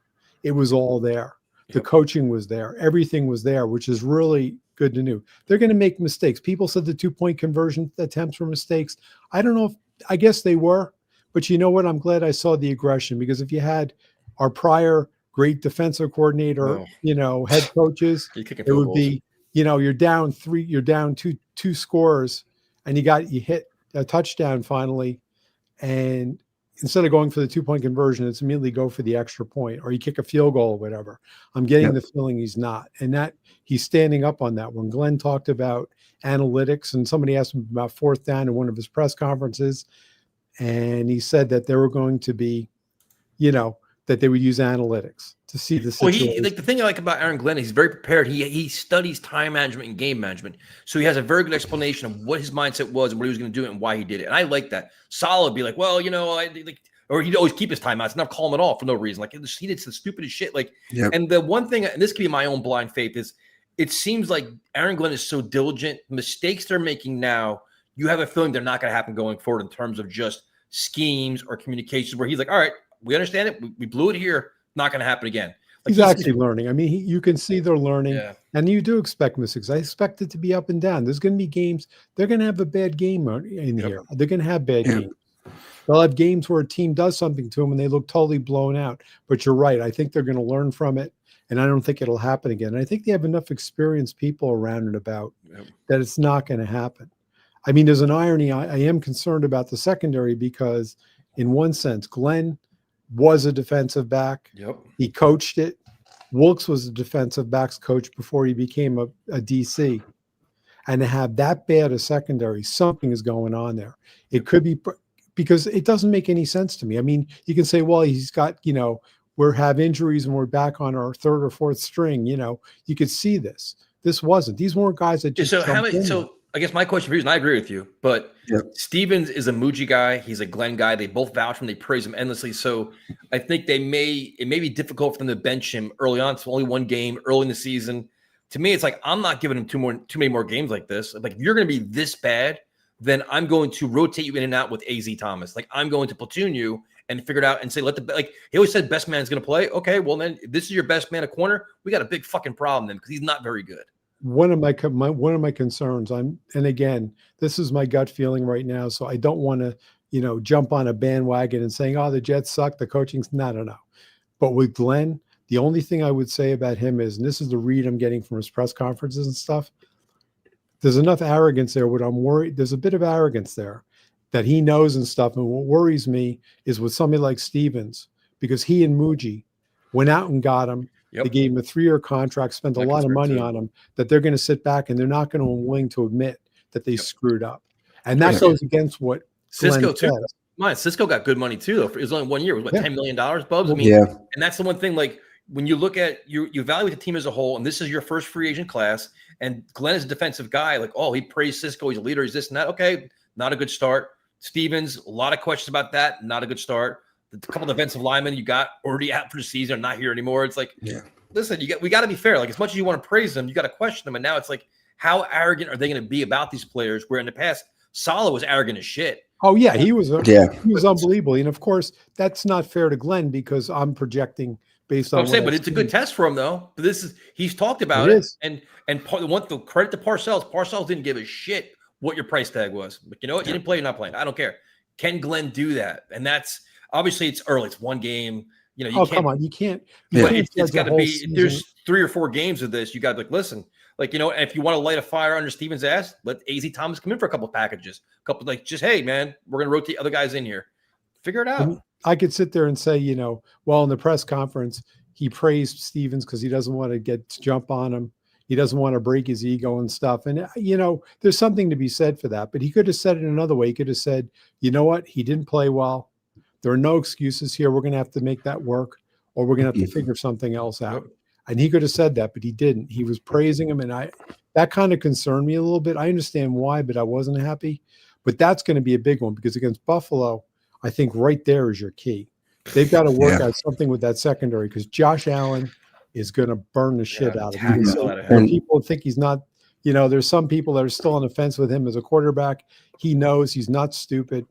It was all there. The coaching was there. Everything was there, which is really good to know. They're going to make mistakes. People said the 2-point conversion attempts were mistakes. I don't know I guess they were, but you know what? I'm glad I saw the aggression, because if you had our prior great defensive coordinator, head coaches, it would be, you're down two scores, and you hit a touchdown finally, and instead of going for the 2-point conversion, it's immediately go for the extra point, or you kick a field goal or whatever. I'm getting the feeling he's not, and that he's standing up on that. When Glenn talked about analytics, and somebody asked him about 4th down in one of his press conferences, and he said that there were going to be, that they would use analytics to see the situation. Well, the thing I like about Aaron Glenn, he's very prepared. He studies time management and game management, so he has a very good explanation of what his mindset was and what he was going to do and why he did it. And I like that. Solid be like, well, or he'd always keep his timeouts, not call him at all for no reason. Like he did the stupidest shit. And the one thing, and this could be my own blind faith, is it seems like Aaron Glenn is so diligent. Mistakes they're making now, you have a feeling they're not going to happen going forward in terms of just schemes or communications, where he's like, all right, we understand it. We blew it here. Not going to happen again. He's actually learning. I mean, you can see they're learning, and you do expect mistakes. I expect it to be up and down. There's going to be games. They're going to have a bad game in here. They're going to have bad games. They'll have games where a team does something to them and they look totally blown out. But you're right. I think they're going to learn from it, and I don't think it'll happen again. And I think they have enough experienced people around and about that it's not going to happen. I mean, there's an irony. I am concerned about the secondary, because in one sense, Glenn was a defensive back. He coached it. Wilkes was a defensive backs coach before he became a DC. And to have that bad a secondary, something is going on there. It could be because it doesn't make any sense to me. I mean, you can say, well, he's got, we have injuries and we're back on our 3rd or 4th string. You could see this. This wasn't. These weren't guys that just. So I guess my question for you is, and I agree with you, but Stevens is a Muji guy. He's a Glenn guy. They both vouch for him. They praise him endlessly. So I think it may be difficult for them to bench him early on. It's only one game early in the season. To me, it's like, I'm not giving him too many more games like this. Like, if you're going to be this bad, then I'm going to rotate you in and out with AZ Thomas. Like, I'm going to platoon you and figure it out and say, he always said best man's going to play. Okay, well then, if this is your best man a corner, we got a big fucking problem then, because he's not very good. One of my concerns, and again, this is my gut feeling right now, so I don't want to, jump on a bandwagon and saying, oh, the Jets suck, the coaching's no. But with Glenn, the only thing I would say about him is, and this is the read I'm getting from his press conferences and stuff, there's enough arrogance there. What I'm worried, there's a bit of arrogance there that he knows and stuff. And what worries me is with somebody like Stevens, because he and Muji went out and got him. They gave him a 3-year contract, spent a lot of money on him, that they're going to sit back and they're not going to be willing to admit that they screwed up. And that goes against what Cisco Glenn too. Cisco got good money too, though. It was only 1 year. It was what, $10 million, Bubs? I mean, and that's the one thing, like, when you look at, you evaluate the team as a whole, and this is your first free agent class, and Glenn is a defensive guy, like, oh, he praised Cisco, he's a leader, he's this and that. Okay, not a good start. Stevens, a lot of questions about that, not a good start. The couple of defensive linemen you got already out for the season are not here anymore. It's like, listen, we got to be fair. Like, as much as you want to praise them, you got to question them. And now it's like, how arrogant are they going to be about these players? Where in the past, Saleh was arrogant as shit. Oh yeah, he was unbelievable. And of course, that's not fair to Glenn, because I'm projecting based on. I'm saying, but it's a good test for him, though. But he's talked about it, and the credit to Parcells. Parcells didn't give a shit what your price tag was. But you know what? You didn't play, you're not playing. I don't care. Can Glenn do that? And that's obviously, it's early. It's one game. You can't. Come on, you can't. But it's got to be. Season. There's 3 or 4 games of this. You got to be like, listen, if you want to light a fire under Stevens' ass, let AZ Thomas come in for a couple of packages. Just, hey man, we're gonna rotate other guys in here. Figure it out. I could sit there and say, well, in the press conference, he praised Stevens because he doesn't want to jump on him. He doesn't want to break his ego and stuff. And, there's something to be said for that. But he could have said it another way. He could have said, you know what? He didn't play well. There are no excuses here. We're going to have to make that work, or we're going to have to figure something else out. And he could have said that, but he didn't. He was praising him. And that kind of concerned me a little bit. I understand why, but I wasn't happy. But that's going to be a big one, because against Buffalo, I think right there is your key. They've got to work out something with that secondary, because Josh Allen is going to burn the shit out of him. So people think he's not, there's some people that are still on the fence with him as a quarterback. He knows he's not stupid.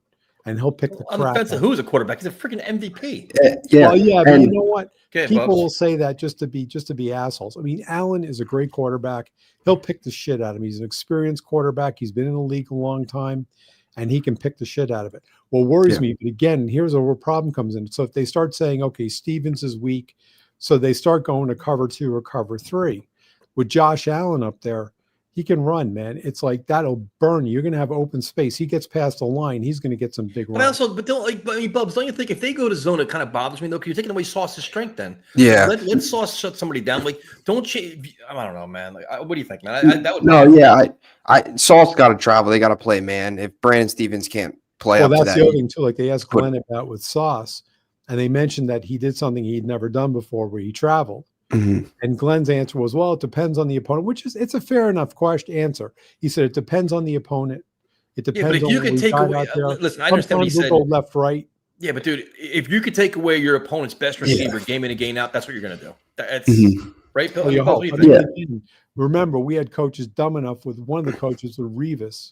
and he'll pick the On the crap fence of out. who's a quarterback? He's a freaking MVP. Yeah. Well, yeah, but you And know what? Okay, People Bubs. will say that just to be assholes. I mean, Allen is a great quarterback. He'll pick the shit out of him. He's an experienced quarterback. He's been in the league a long time, and he can pick the shit out of it. What worries Yeah. me, but again, here's where a problem comes in. So if they start saying, okay, Stevens is weak, so they start going to cover 2 or cover 3. With Josh Allen up there, he can run, man. It's like that'll burn you. You're going to have open space. He gets past the line, he's going to get some big But runs. Bubs, don't you think if they go to zone, it kind of bothers me though, because you're taking away Sauce's strength. Then yeah. let Sauce shut somebody down. Like, don't change. I don't know, man. Like, what do you think, man? That would No, yeah. Sauce got to travel. They got to play, man. If Brandon Stevens can't play Well, up to that's that, the other thing too. Like they asked Put- Glenn about with Sauce, and they mentioned that he did something he'd never done before, where he traveled. Mhm. And Glenn's answer was, "Well, it depends on the opponent," which is it's a fair enough answer. He said it depends on the opponent. It Yeah, depends but if on you what could we take got away, out there. listen, I understand what he Sometimes said. we'll go left, right. Yeah, but dude, if you could take away your opponent's best Yeah. receiver game in and game out, that's what you're going to do. That's Mhm. right, Bill. Well, I you mean, Bubs, hope. what do you But think? then again, remember, we had coaches dumb enough with one of the coaches with Revis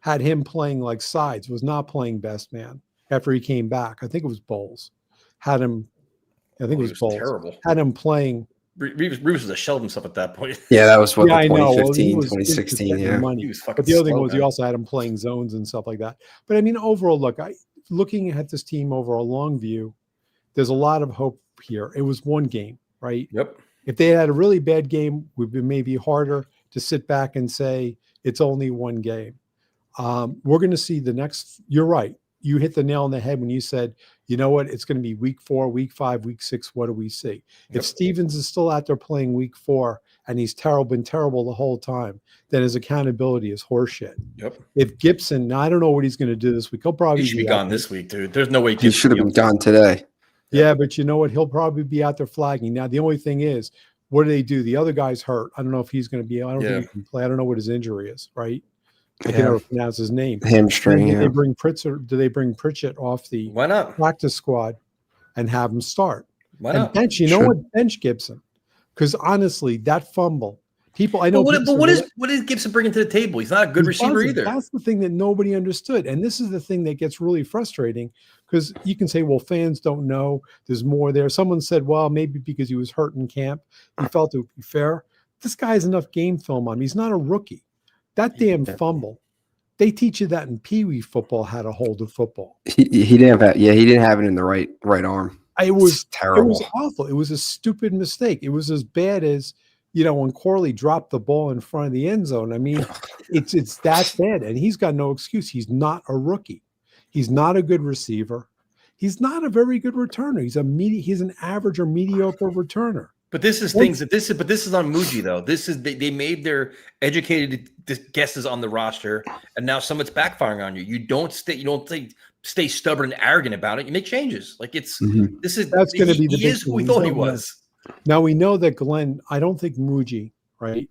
had him playing like sides, was not playing best man after he came back. I think it was Bowles. Had him, I think Oh, it he was Bowles. terrible. Had him playing. Reeves was a shell of himself at that point. Yeah, that was what Yeah, the I know. Well, 2015, he was 2016. getting the Yeah. money. He was fucking But the other thing slow, was man. you also had him playing zones and stuff like that. But I mean, overall, look, looking at this team over a long view, there's a lot of hope here. It was one game, right? Yep. If they had a really bad game, it would be maybe harder to sit back and say it's only one game. We're going to see the next. You're right. You hit the nail on the head when you said, you know what, it's going to be week 4, week 5, week 6. What do we see? Yep. If Stevens is still out there playing week 4 and he's been terrible the whole time, then his accountability is horseshit. Yep. If Gibson, now I don't know what he's going to do this week. He'll probably He should be out gone there. this week, dude. There's no way He should have been gone today. Yeah, but you know what? He'll probably be out there flagging. Now, the only thing is, what do they do? The other guy's hurt. I don't know if he's going to be. I don't think he can play. I don't know what his injury is. Right? I can never pronounce his name. Hamstring. Do Yeah. they bring Pritchard? Do they bring Pritchett off the Why not? practice squad and have him start? Why And not? bench. You know Sure. what? Bench Gibson, because honestly, that fumble. People, I know. But Gibson, what is Gibson bringing to the table? He's not a good he receiver doesn't. either. That's the thing that nobody understood. And this is the thing that gets really frustrating because you can say, well, fans don't know. There's more there. Someone said, well, maybe because he was hurt in camp, he felt it would be fair. This guy has enough game film on him. He's not a rookie. That damn fumble. They teach you that in Pee Wee football, how to hold a football. He didn't have. Yeah, he didn't have it in the right arm. It was terrible. It was awful. It was a stupid mistake. It was as bad as, you know, when Corley dropped the ball in front of the end zone. I mean, it's that bad, and he's got no excuse. He's not a rookie. He's not a good receiver. He's not a very good returner. He's an average or mediocre returner. But this is things that this is on Muji though. This is they made their educated guesses on the roster, and now some of it's backfiring on you. You don't stay stubborn and arrogant about it. You make changes. Like that's going to be the he is who we thought he was. Now we know that Glenn. I don't think Muji, right,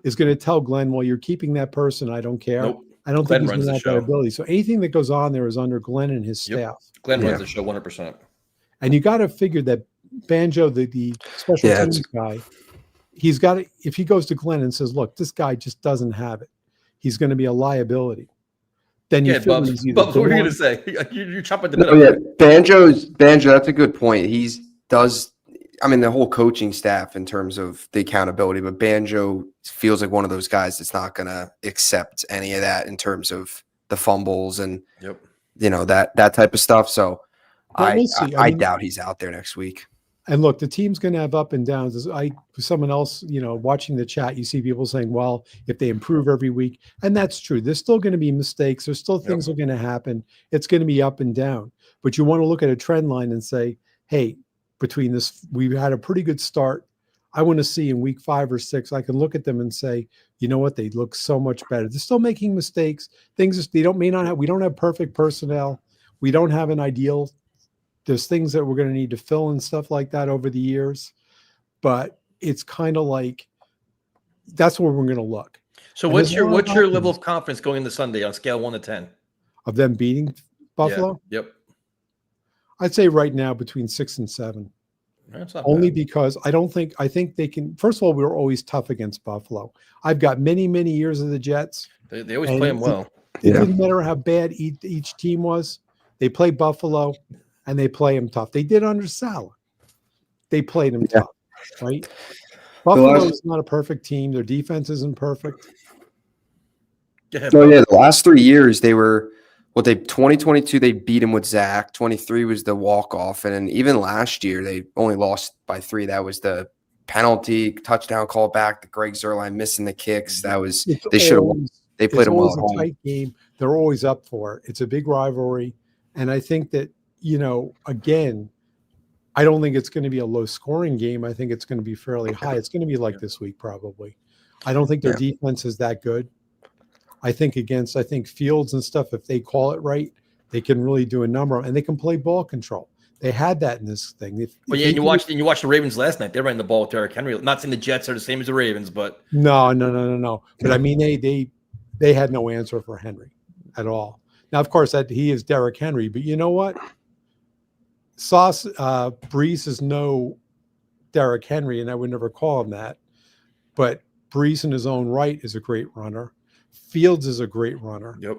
is going to tell Glenn, well, you're keeping that person. I don't care. Nope. I don't Glenn think he's runs going the to have that show. ability. So anything that goes on there is under Glenn and his staff. Glenn runs the show 100%. And you got to figure that Banjo, the special teams guy, he's got to, if he goes to Glenn and says, look, this guy just doesn't have it, he's going to be a liability. Then you Bubs, what were you going to say? You're chopping the Oh, yeah, Banjo. That's a good point. I mean, the whole coaching staff in terms of the accountability, but Banjo feels like one of those guys that's not going to accept any of that in terms of the fumbles and you know that type of stuff. So we'll see. I doubt he's out there next week. And look, the team's going to have up and downs. Someone else, you know, watching the chat, you see people saying, well, if they improve every week, and that's true. There's still going to be mistakes. There's still things that are going to happen. It's going to be up and down. But you want to look at a trend line and say, hey, between this, we've had a pretty good start. I want to see in week 5 or 6, I can look at them and say, you know what, they look so much better. They're still making mistakes. We don't have perfect personnel. We don't have an ideal. There's things that we're going to need to fill and stuff like that over the years. But it's kind of like, that's where we're going to look. So And what's there's a lot your of level options of confidence going into Sunday on a scale 1 to 10? of them beating Buffalo? Yeah. Yep. I'd say right now between 6 and 7. That's not Only bad. because I think they can. First of all, we were always tough against Buffalo. I've got many years of the Jets. They always and play them well. It didn't matter how bad each team was. They play Buffalo, and they play them tough. They did under Saleh. They played them tough, right? Buffalo is not a perfect team. Their defense isn't perfect. Oh yeah, the last 3 years they were 2022 they beat him with Zach. 23 was the walk off, and then even last year they only lost by 3. That was the penalty touchdown call back. The Greg Zuerlein missing the kicks. That was they should have won. They played them well at home. It's a tight game. They're always up for it. It's a big rivalry, and I think that again, I don't think it's going to be a low scoring game. I think it's going to be fairly high. It's going to be like this week probably. I don't think their defense is that good. I think Fields and stuff, if they call it right, they can really do a number, and they can play ball control. They had that in this thing. And you watched the Ravens last night. They're running the ball with Derrick Henry. Not saying the Jets are the same as the Ravens, but no. But I mean, they had no answer for Henry at all. Now, of course, that he is Derrick Henry, but you know what? Brees is no Derrick Henry, and I would never call him that. But Brees in his own right is a great runner. Fields is a great runner. Yep.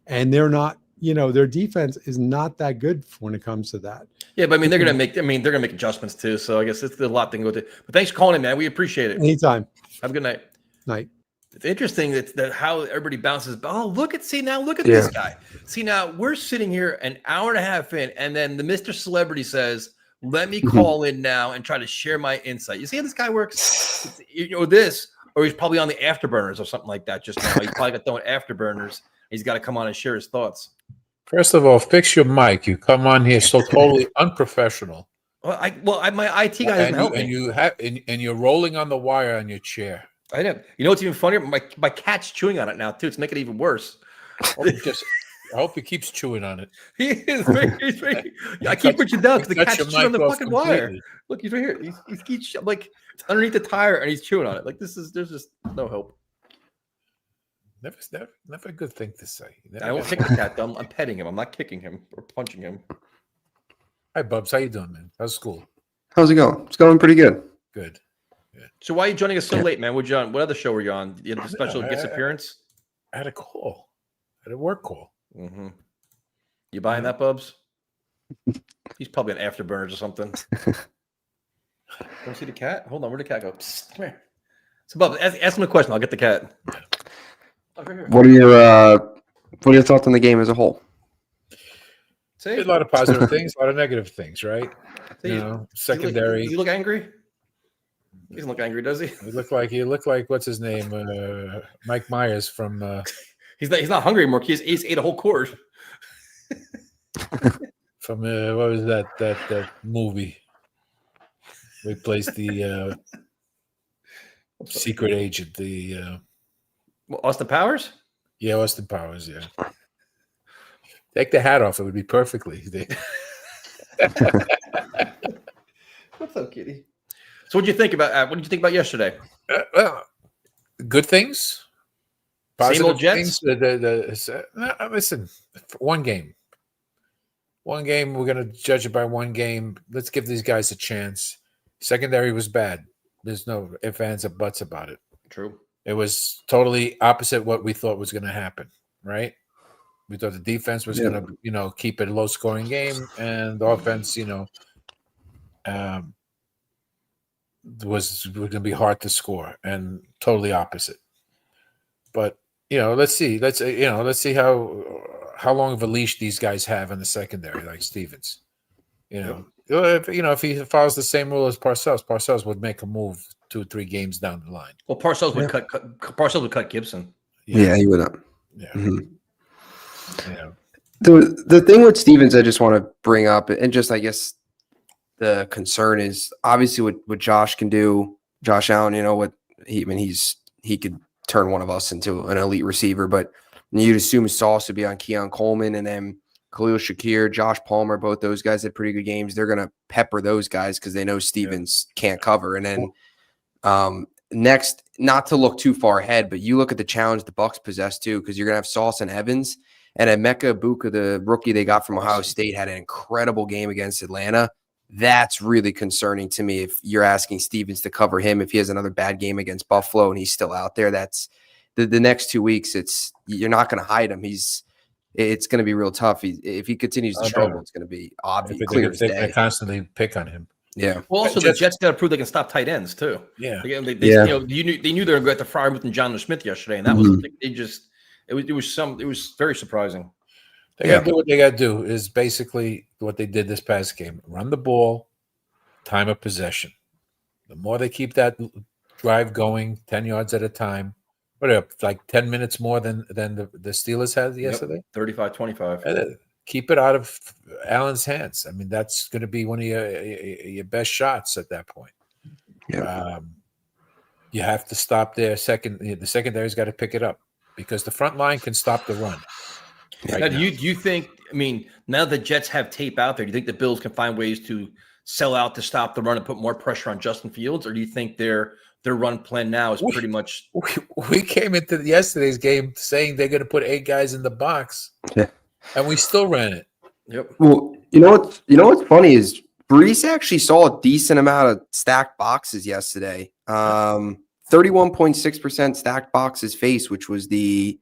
And they're not, their defense is not that good when it comes to that. Yeah, but I mean, they're gonna make adjustments too. So I guess it's a lot to go to. But thanks for calling in, man. We appreciate it. Anytime. Have a good night. Night. It's interesting that how everybody bounces. Oh, look at this guy. See, now we're sitting here an hour and a half in, and then the Mr. Celebrity says, "Let me call in now and try to share my insight." You see how this guy works? Or he's probably on the afterburners or something like that just now. He's probably got throwing afterburners. He's got to come on and share his thoughts. First of all, fix your mic. You come on here so totally unprofessional. Well, my IT guy doesn't help me. And you're rolling on the wire on your chair. I know. You know what's even funnier? My cat's chewing on it now too. It's making it even worse. I hope he keeps chewing on it. He is very. I keep reaching down because the cat's chewing on the fucking wire. Look, he's right here. He's like underneath the tire and he's chewing on it. Like there's just no hope. Never a good thing to say. I won't kick the cat though. I'm petting him. I'm not kicking him or punching him. Hi, Bubs. How you doing, man? How's school? How's it going? It's going pretty good. Good. So why are you joining us so late, man? What other show were you on? You had the special guest appearance? I had a call. I had a work call. Mm-hmm. You buying that, Bubs? He's probably an afterburners or something. Don't see the cat? Hold on, where'd the cat go? Psst, come here. So, Bubs, ask him a question. I'll get the cat. What are your thoughts on the game as a whole? A lot of positive things, a lot of negative things, right? Secondary. Does he look angry? He doesn't look angry, does he? He looked like what's his name? Mike Myers from. He's not hungry anymore. He's ate a whole quart. From what was that movie? We placed the secret agent. Austin Powers. Yeah, Austin Powers. Yeah. Take the hat off. It would be perfectly. What's up, kitty? So, what did you think about yesterday? Well, good things. Same old Jets. Listen, one game. We're going to judge it by one game. Let's give these guys a chance. Secondary was bad. There's no ifs, ands, or buts about it. True. It was totally opposite what we thought was going to happen. Right. We thought the defense was going to, keep it a low-scoring game, and the offense, was going to be hard to score, and totally opposite. But let's see. Let's see how long of a leash these guys have in the secondary, like Stevens. If he follows the same rule as Parcells would make a move 2 or 3 games down the line. Well, Parcells would cut Gibson. Yeah, he would. Yeah. Mm-hmm. Yeah. The thing with Stevens, I just want to bring up, and just I guess the concern is obviously what Josh can do. Josh Allen, he could turn one of us into an elite receiver, but you'd assume Sauce would be on Keon Coleman, and then Khalil Shakir, Josh Palmer, both those guys had pretty good games. They're going to pepper those guys because they know Stevens can't cover. And then next, not to look too far ahead, but you look at the challenge the Bucs possess too, because you're going to have Sauce and Evans. And Emeka Ibuka, the rookie they got from Ohio State, had an incredible game against Atlanta. That's really concerning to me. If you're asking Stevens to cover him, if he has another bad game against Buffalo and he's still out there, that's the next 2 weeks, you're not going to hide him. It's going to be real tough. If he continues to struggle, it's going to be obvious, clear as They're going day. to constantly pick on him. Yeah. Well, also the Jets got to prove they can stop tight ends too. Yeah. They, Yeah. You know, they knew they were going to fire with John Smith yesterday, and that was it was very surprising. They got to do what they got to do. Is basically what they did this past game: run the ball, time of possession. The more they keep that drive going, 10 yards at a time, whatever, like 10 minutes more than the Steelers had yesterday. 35-25. Keep it out of Allen's hands. I mean, that's going to be one of your best shots at that point. Yeah. You have to stop there. The secondary's got to pick it up because the front line can stop the run. Right now, do you think? I mean, now the Jets have tape out there. Do you think the Bills can find ways to sell out to stop the run and put more pressure on Justin Fields, or do you think their run plan now is pretty much? We came into yesterday's game saying they're going to put 8 guys in the box, and we still ran it. Yep. Well, you know what's funny is Brees actually saw a decent amount of stacked boxes yesterday. 31.6% stacked boxes faced, which was the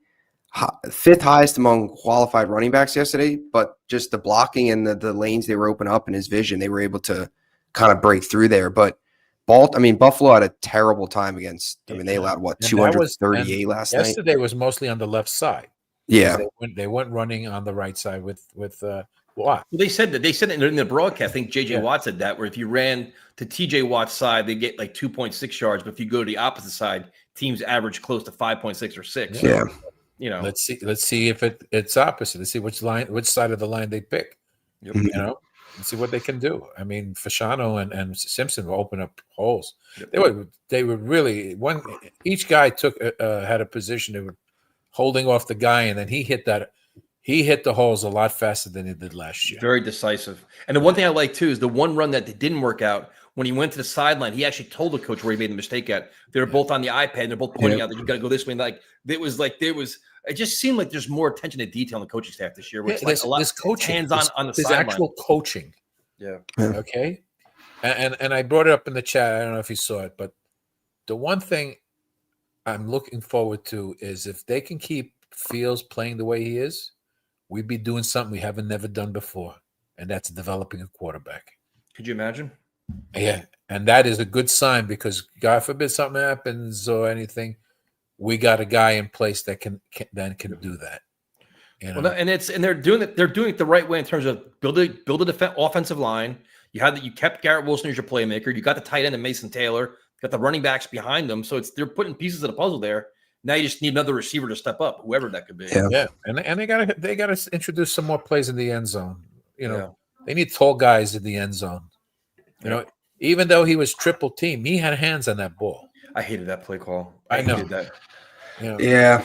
5th highest among qualified running backs yesterday. But just the blocking and the lanes they were open up in his vision, they were able to kind of break through there. But Buffalo had a terrible time against. I mean, they allowed 238 last night. Yesterday was mostly on the left side. Yeah, they went running on the right side with Watt. Well, they said that in the broadcast. I think J.J. Watt said that where if you ran to T.J. Watt's side, they get like 2.6 yards, but if you go to the opposite side, teams average close to 5.6 or 6. Yeah. So, you know, Let's see if it's opposite. Let's see which side of the line they pick. Yep. You know, let's see what they can do. I mean, Fasciano and Simpson will open up holes. Yep. They were really each guy had a position. They were holding off the guy, and then he hit the holes a lot faster than he did last year. Very decisive. And the one thing I like too is the one run that didn't work out when he went to the sideline. He actually told the coach where he made the mistake at. They were both on the iPad. And they're both pointing out that you got to go this way. And it just seemed like there's more attention to detail on the coaching staff this year. Which like a lot this coaching, hands-on on the there's sideline. actual coaching. Yeah. Okay. And I brought it up in the chat. I don't know if you saw it, but the one thing I'm looking forward to is if they can keep Fields playing the way he is, we'd be doing something we haven't never done before, and that's developing a quarterback. Could you imagine? Yeah, and that is a good sign because God forbid something happens or anything, we got a guy in place that can do that. You know? Well, and they're doing it. They're doing it the right way in terms of build a offensive line. You kept Garrett Wilson as your playmaker. You got the tight end and Mason Taylor. Got the running backs behind them. So they're putting pieces of the puzzle there. Now you just need another receiver to step up, whoever that could be. Yeah. And they gotta introduce some more plays in the end zone. You know, they need tall guys in the end zone. You know, even though he was triple team, he had hands on that ball. I hated that play call. I know hated that. You know, yeah.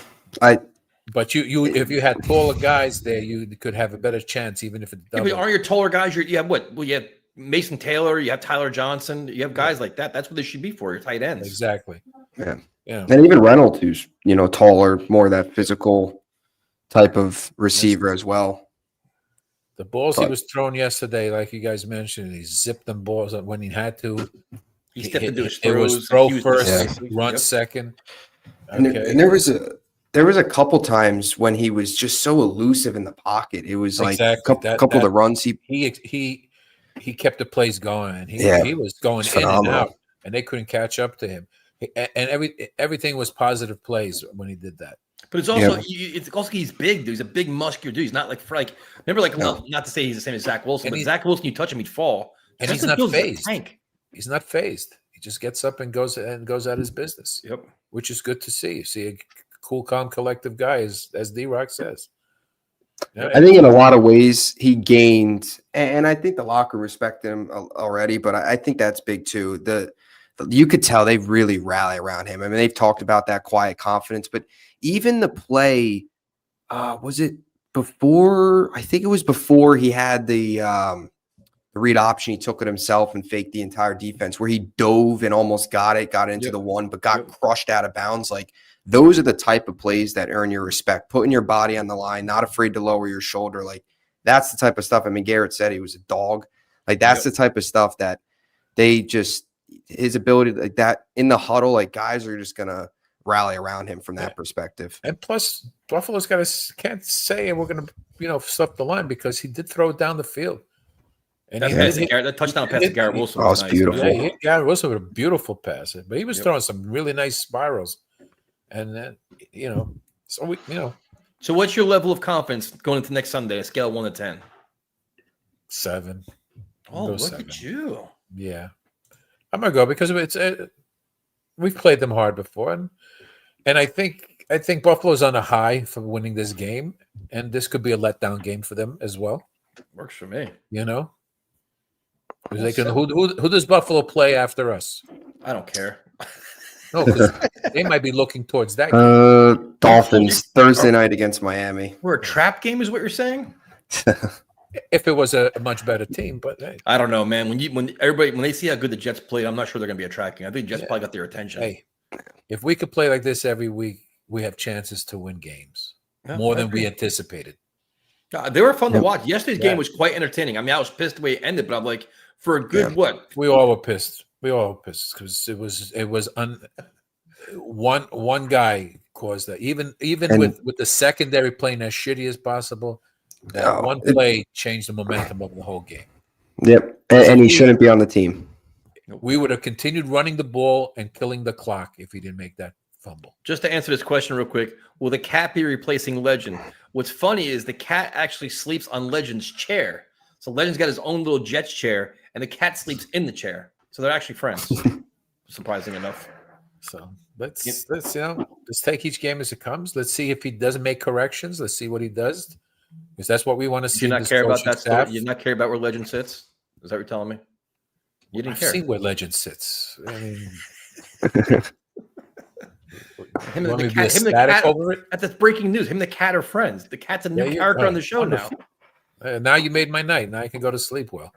But you if you had taller guys there, you could have a better chance, even if it's double. But aren't your taller guys? You have what? Well, you have Mason Taylor. You have Tyler Johnson. You have guys like that. That's what they should be for. Your tight ends. Exactly. Yeah. Yeah. And even Reynolds, who's taller, more that physical type of receiver as well. The balls he was throwing yesterday, like you guys mentioned, he zipped them balls up when he had to. He stepped into his throws. It was throw first, run second. Okay. And there was a couple times when he was just so elusive in the pocket. It was like a couple of the runs he kept the plays going, and he was going in and out, and they couldn't catch up to him. And everything was positive plays when he did that. But it's also he's big, dude. He's a big muscular dude. He's not not to say he's the same as Zach Wilson, but Zach Wilson, you touch him, he'd fall. And he's not phased. He's not phased. He just gets up and goes out his business. Yep. Which is good to see. You see a cool, calm, collective guy, as D-Rock says. Yeah. I think in a lot of ways he gained, and I think the locker respected him already, but I think that's big too. You could tell they really rally around him. I mean, they've talked about that quiet confidence, but even the play, was it before? I think it was before he had the read option. He took it himself and faked the entire defense where he dove and almost got into the one, but got crushed out of bounds. Like those are the type of plays that earn your respect, putting your body on the line, not afraid to lower your shoulder. Like that's the type of stuff. I mean, Garrett said he was a dog. Like that's the type of stuff that his ability like that in the huddle, like guys are just going to rally around him from that perspective. And plus, Buffalo's can't say we're going to, stuff the line because he did throw it down the field. And that touchdown pass to Garrett Wilson was nice. Beautiful. Yeah, Garrett Wilson with a beautiful pass, but he was throwing some really nice spirals. And then, So what's your level of confidence going into next Sunday? A scale of 1 to 10. 7. Oh, look at you. Yeah, I'm gonna go because we've played them hard before, and I think Buffalo's on a high for winning this game, and this could be a letdown game for them as well. Works for me. They can. Who does Buffalo play after us? I don't care. No, because they might be looking towards that game. Dolphins Thursday night against Miami. We're a trap game, is what you're saying? If it was a much better team, but hey. I don't know, man. When they see how good the Jets played, I'm not sure they're going to be attracting. I think Jets probably got their attention. Hey, if we could play like this every week, we have chances to win games more than we anticipated. They were fun to watch. Yesterday's game was quite entertaining. I mean, I was pissed the way it ended, but I'm like, for a good what? We all were pissed. Because it was one guy caused that. Even with the secondary playing as shitty as possible. That one play changed the momentum of the whole game. Yep, and he shouldn't be on the team. We would have continued running the ball and killing the clock if he didn't make that fumble. Just to answer this question real quick, will the cat be replacing Legend? What's funny is the cat actually sleeps on Legend's chair. So Legend's got his own little Jets chair, and the cat sleeps in the chair. So they're actually friends, surprising enough. So let's take each game as it comes. Let's see if he doesn't make corrections. Let's see what he does. Because that's what we want to see. You not care about that stuff? You not care about where Legend sits? Is that what you're telling me? You didn't care. I've seen where Legend sits. I mean, him and the cat over it. That's breaking news. Him and the cat are friends. The cat's a new character on the show now. Now you made my night. Now I can go to sleep well.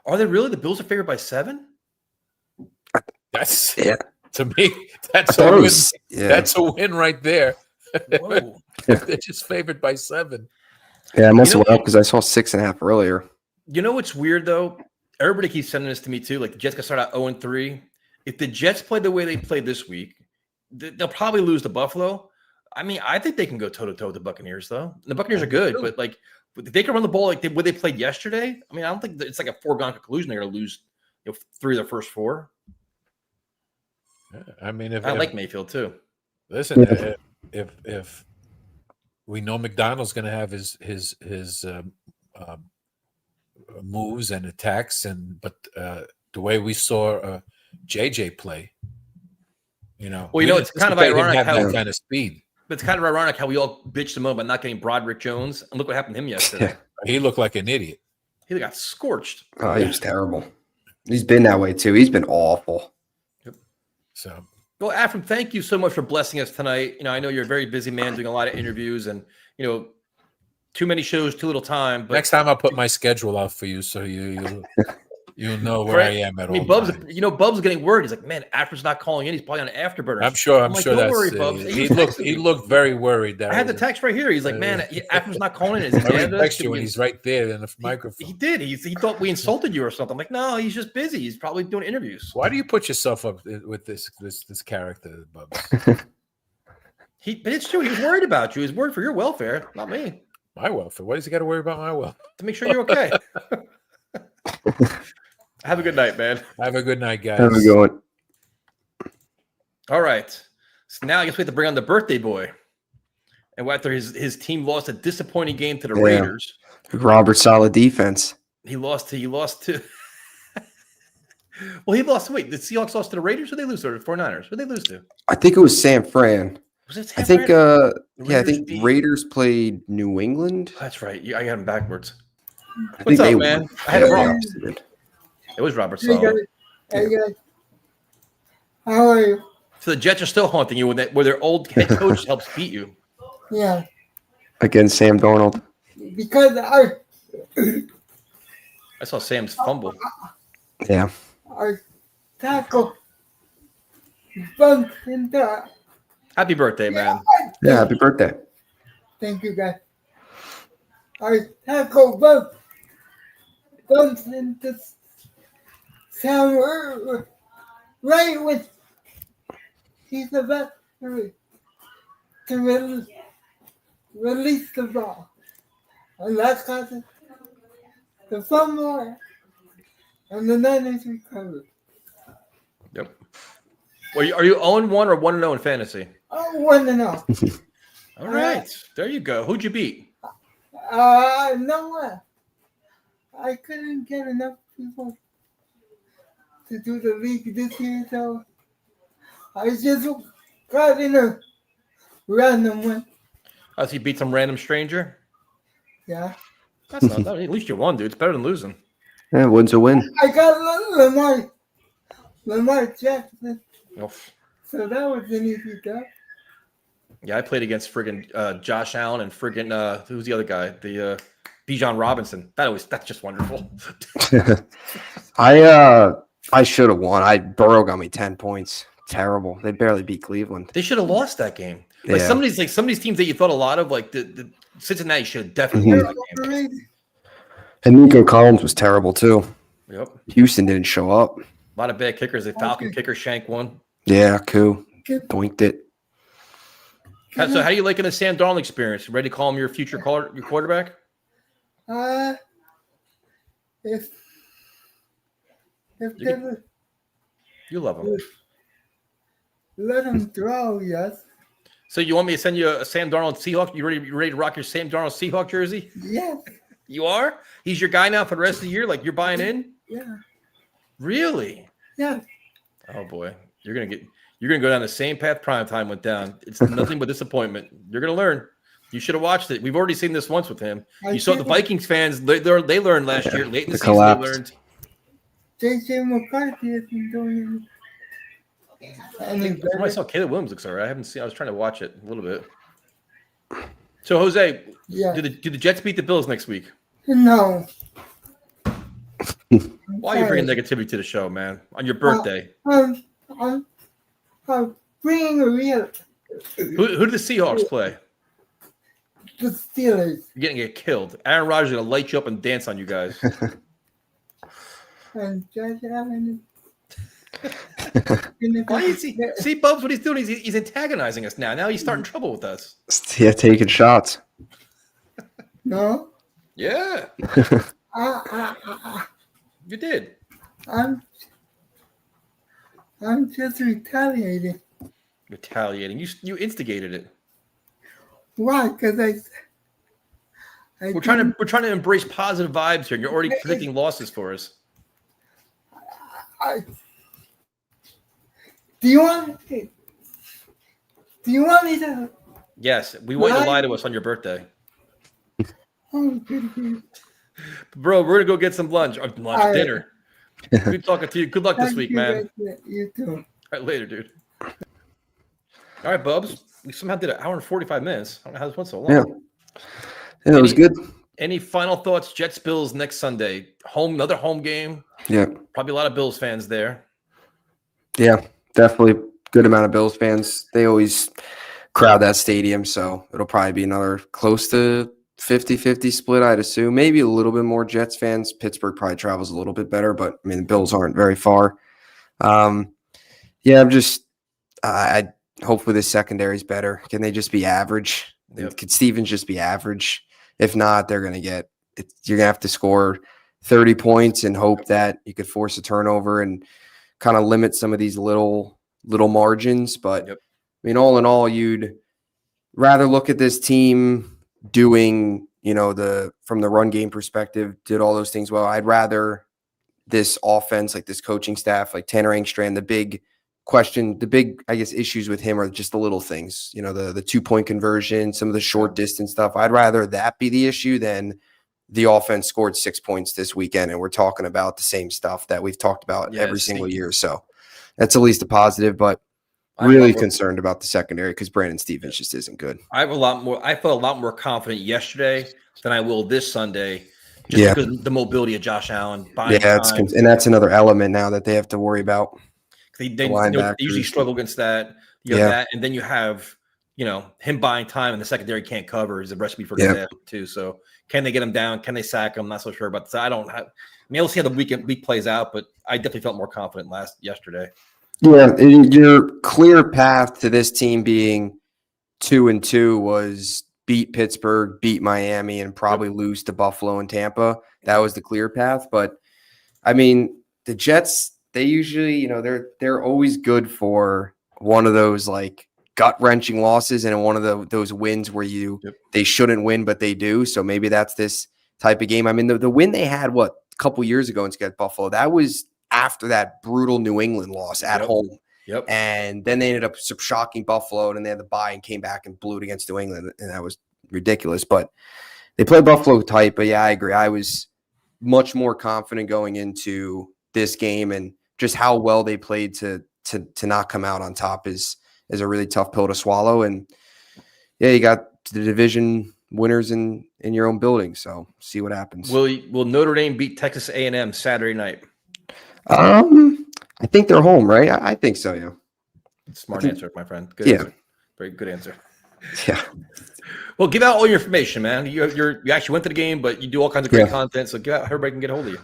Are they really? The Bills are favored by 7? That's to me. That's a win. That's a win right there. Whoa. They're just favored by 7. Yeah, I must have went up because I saw 6.5 earlier. You know what's weird though? Everybody keeps sending this to me too. Like the Jets can start out 0-3. If the Jets play the way they played this week, they'll probably lose to Buffalo. I mean, I think they can go toe to toe with the Buccaneers though. The Buccaneers are good, but like if they can run the ball like they played yesterday, I mean, I don't think it's like a foregone conclusion they're going to lose 3 of their first 4. I mean, I like Mayfield too. Listen, if we know McDonald's going to have his moves and attacks, but the way we saw JJ play, it's kind of ironic how that kind of speed. But it's kind of ironic how we all bitched him about not getting Broderick Jones, and look what happened to him yesterday. He looked like an idiot. He got scorched. Oh, he was terrible. He's been that way too. He's been awful. So, well, Afram, thank you so much for blessing us tonight. I know you're a very busy man doing a lot of interviews, and too many shows, too little time. But next time I'll put my schedule out for you, so you'll know where I am at all. Bub's, Bub's getting worried. He's like, man, Afram's not calling in. He's probably on an afterburner. I'm sure like, don't that's worry, Bubs. He looked very worried. I had the text right here. He's like, man, Afram's not calling in. Is he text you when he's right there in the microphone. He did. He thought we insulted you or something. I'm like, no, he's just busy. He's probably doing interviews. Why do you put yourself up with this character, Bubs? But it's true. He was worried about you. He was worried for your welfare, not me. My welfare? Why does he got to worry about my welfare? To make sure you're okay. Have a good night, man. Have a good night, guys. Have a good one. All right. So now I guess we have to bring on the birthday boy. And after his team lost a disappointing game to the Raiders. Robert, solid defense. He lost to well, he lost. Wait, the Seahawks lost to the Raiders or they lose to the 49ers? Who did they lose to? I think it was San Fran. Was it I San think Fran? I think Raiders played New England. That's right. I got him backwards. I What's think up, they man? I had it wrong. Did. It was Robert Sala. Hey guys. How are you? So the Jets are still haunting you where their old head coach helps beat you. Yeah. Against Sam Darnold. Because I saw Sam's fumble. Yeah. our tackle bumped into. Happy birthday, man. Yeah, happy birthday. Thank you, guys. Our tackle bumped into Sam right when he's the best to release the ball. And that's causing the fumble and the Niners recovery. Yep. Are you 0-1 or 1-0 in fantasy? Oh, 1-0. All right. There you go. Who'd you beat? No one. I couldn't get enough people to do the league this year, so I just got in a random one. Oh, so you beat some random stranger? Yeah. That's not that. At least you won, dude. It's better than losing. Yeah, win's a win. I got Lamar Jackson, Oof. so that was an easy job. Yeah, I played against friggin' Josh Allen and friggin' who's the other guy? The Bijan Robinson. That's just wonderful. I should have won. Burrow got me 10 points. Terrible. They barely beat Cleveland. They should have lost that game. Like Yeah. some of these teams that you thought a lot of, like the Cincinnati should have definitely won that game. And Nico Collins was terrible too. Yep. Houston didn't show up. A lot of bad kickers. The Falcon kicker Shank won. Yeah, cool. Doinked it. So how do you like in the Sam Darnold experience? Ready to call him your future your quarterback? If You love him. let him throw, yes. So you want me to send you a Sam Darnold Seahawk? You ready to rock your Sam Darnold Seahawk jersey? Yes. You are? He's your guy now for the rest of the year? Like you're buying in? Yeah. Really? Yeah. Oh boy. You're gonna go down the same path Primetime went down. It's nothing but disappointment. You're gonna learn. You should have watched it. We've already seen this once with him. You saw the Vikings fans, they learned last year, late in the season, collapse. they learned. J.J. McCarthy isn't doing any From what I better. saw, Caleb Williams looks all right. I was trying to watch it a little bit. So Jose, Yeah. do the Jets beat the Bills next week? No. Why are you bringing negativity to the show, man? On your birthday. I'm bringing a real Who do the Seahawks play? the Steelers You're getting get killed. Aaron Rodgers is gonna light you up and dance on you guys. and Josh Allen. Why is he? See, Bubs, what he's doing? He's antagonizing us now. Now he's starting trouble with us. Yeah, taking shots. No. Yeah, you did. I'm just retaliating. Retaliating. You instigated it. Why? Because I We're trying to embrace positive vibes here. And you're already predicting losses for us. Do you want me to? Yes, we want you to lie to us on your birthday, Oh, good. bro. We're gonna go get some lunch or right. dinner. Good talking to you. Good luck this Thank week, you, man. You too. All right, later, dude. All right, Bubs. We somehow did an hour and 45 minutes. I don't know how this went so long. Yeah, it was good. Any final thoughts? Jets Bills next Sunday. Another home game. Yeah. Probably a lot of Bills fans there. Yeah, definitely good amount of Bills fans. They always crowd that stadium, so it'll probably be another close to 50-50 split, I'd assume. Maybe a little bit more Jets fans. Pittsburgh probably travels a little bit better, but I mean, the Bills aren't very far. Yeah, I hopefully the secondary is better. Can they just be average? Yep. Could Stevens just be average? If not, you're going to have to score 30 points and hope that you could force a turnover and kind of limit some of these little margins. But Yep. I mean, all in all, you'd rather look at this team doing, from the run game perspective, did all those things well. I'd rather this offense, like this coaching staff, like Tanner Engstrand, the big, I guess, issues with him are just the little things, the 2-point conversion, some of the short distance stuff. I'd rather that be the issue than the offense scored 6 points this weekend. And we're talking about the same stuff that we've talked about every single year. So that's at least a positive, but really concerned about the secondary because Brandon Stevens just isn't good. I felt a lot more confident yesterday than I will this Sunday. Just because of the mobility of Josh Allen. And that's another element now that they have to worry about. They usually struggle against that. You have that, and then you have him buying time, and the secondary can't cover is a recipe for disaster too. So can they get him down? Can they sack him? Not so sure about that. We'll see how the week plays out, but I definitely felt more confident yesterday. Yeah, your clear path to this team being 2-2 was beat Pittsburgh, beat Miami, and probably lose to Buffalo and Tampa. That was the clear path. But I mean, the Jets, they usually, they're always good for one of those like gut-wrenching losses and one of those wins where they shouldn't win, but they do. So maybe that's this type of game. I mean, the win they had, a couple years ago against Buffalo, that was after that brutal New England loss at home. Yep. And then they ended up shocking Buffalo, and then they had the bye and came back and blew it against New England, and that was ridiculous. But they played Buffalo tight. But yeah, I agree. I was much more confident going into this game, and just how well they played to not come out on top is a really tough pill to swallow. And yeah, you got the division winners in your own building, so see what happens. Will Notre Dame beat Texas A&M Saturday night? I think they're home, right? I think so, yeah. Smart answer, my friend. Good answer. Very good answer. Yeah. Well, give out all your information, man. You actually went to the game, but you do all kinds of great content, so give out, everybody can get a hold of you.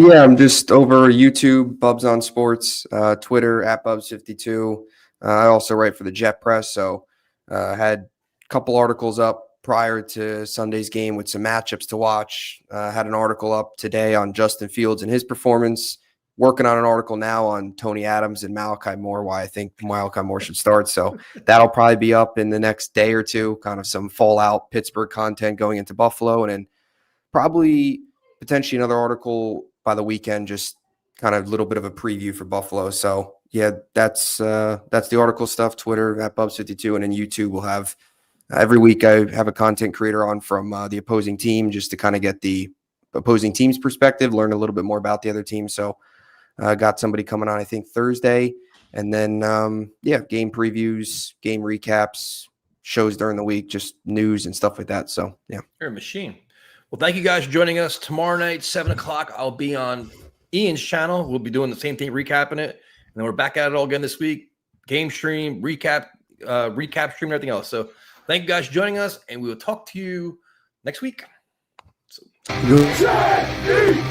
Yeah, I'm just over YouTube, Bubs on Sports, Twitter @Bubs52. I also write for the Jet Press, so had a couple articles up prior to Sunday's game with some matchups to watch. Had an article up today on Justin Fields and his performance. Working on an article now on Tony Adams and Malachi Moore, why I think Malachi Moore should start. So that'll probably be up in the next day or two, kind of some fallout Pittsburgh content going into Buffalo, and then probably potentially another article by the weekend, just kind of a little bit of a preview for Buffalo. So yeah, that's the article stuff, Twitter @Bubs52, and then YouTube will have every week I have a content creator on from the opposing team just to kind of get the opposing team's perspective, learn a little bit more about the other team. So got somebody coming on, I think, Thursday. And then, game previews, game recaps, shows during the week, just news and stuff like that. So, yeah. You're a machine. Well, thank you guys for joining us. Tomorrow night, 7 o'clock, I'll be on Ian's channel. We'll be doing the same thing, recapping it. And then we're back at it all again this week. Game stream, recap stream, and everything else. So thank you guys for joining us, and we will talk to you next week. Jet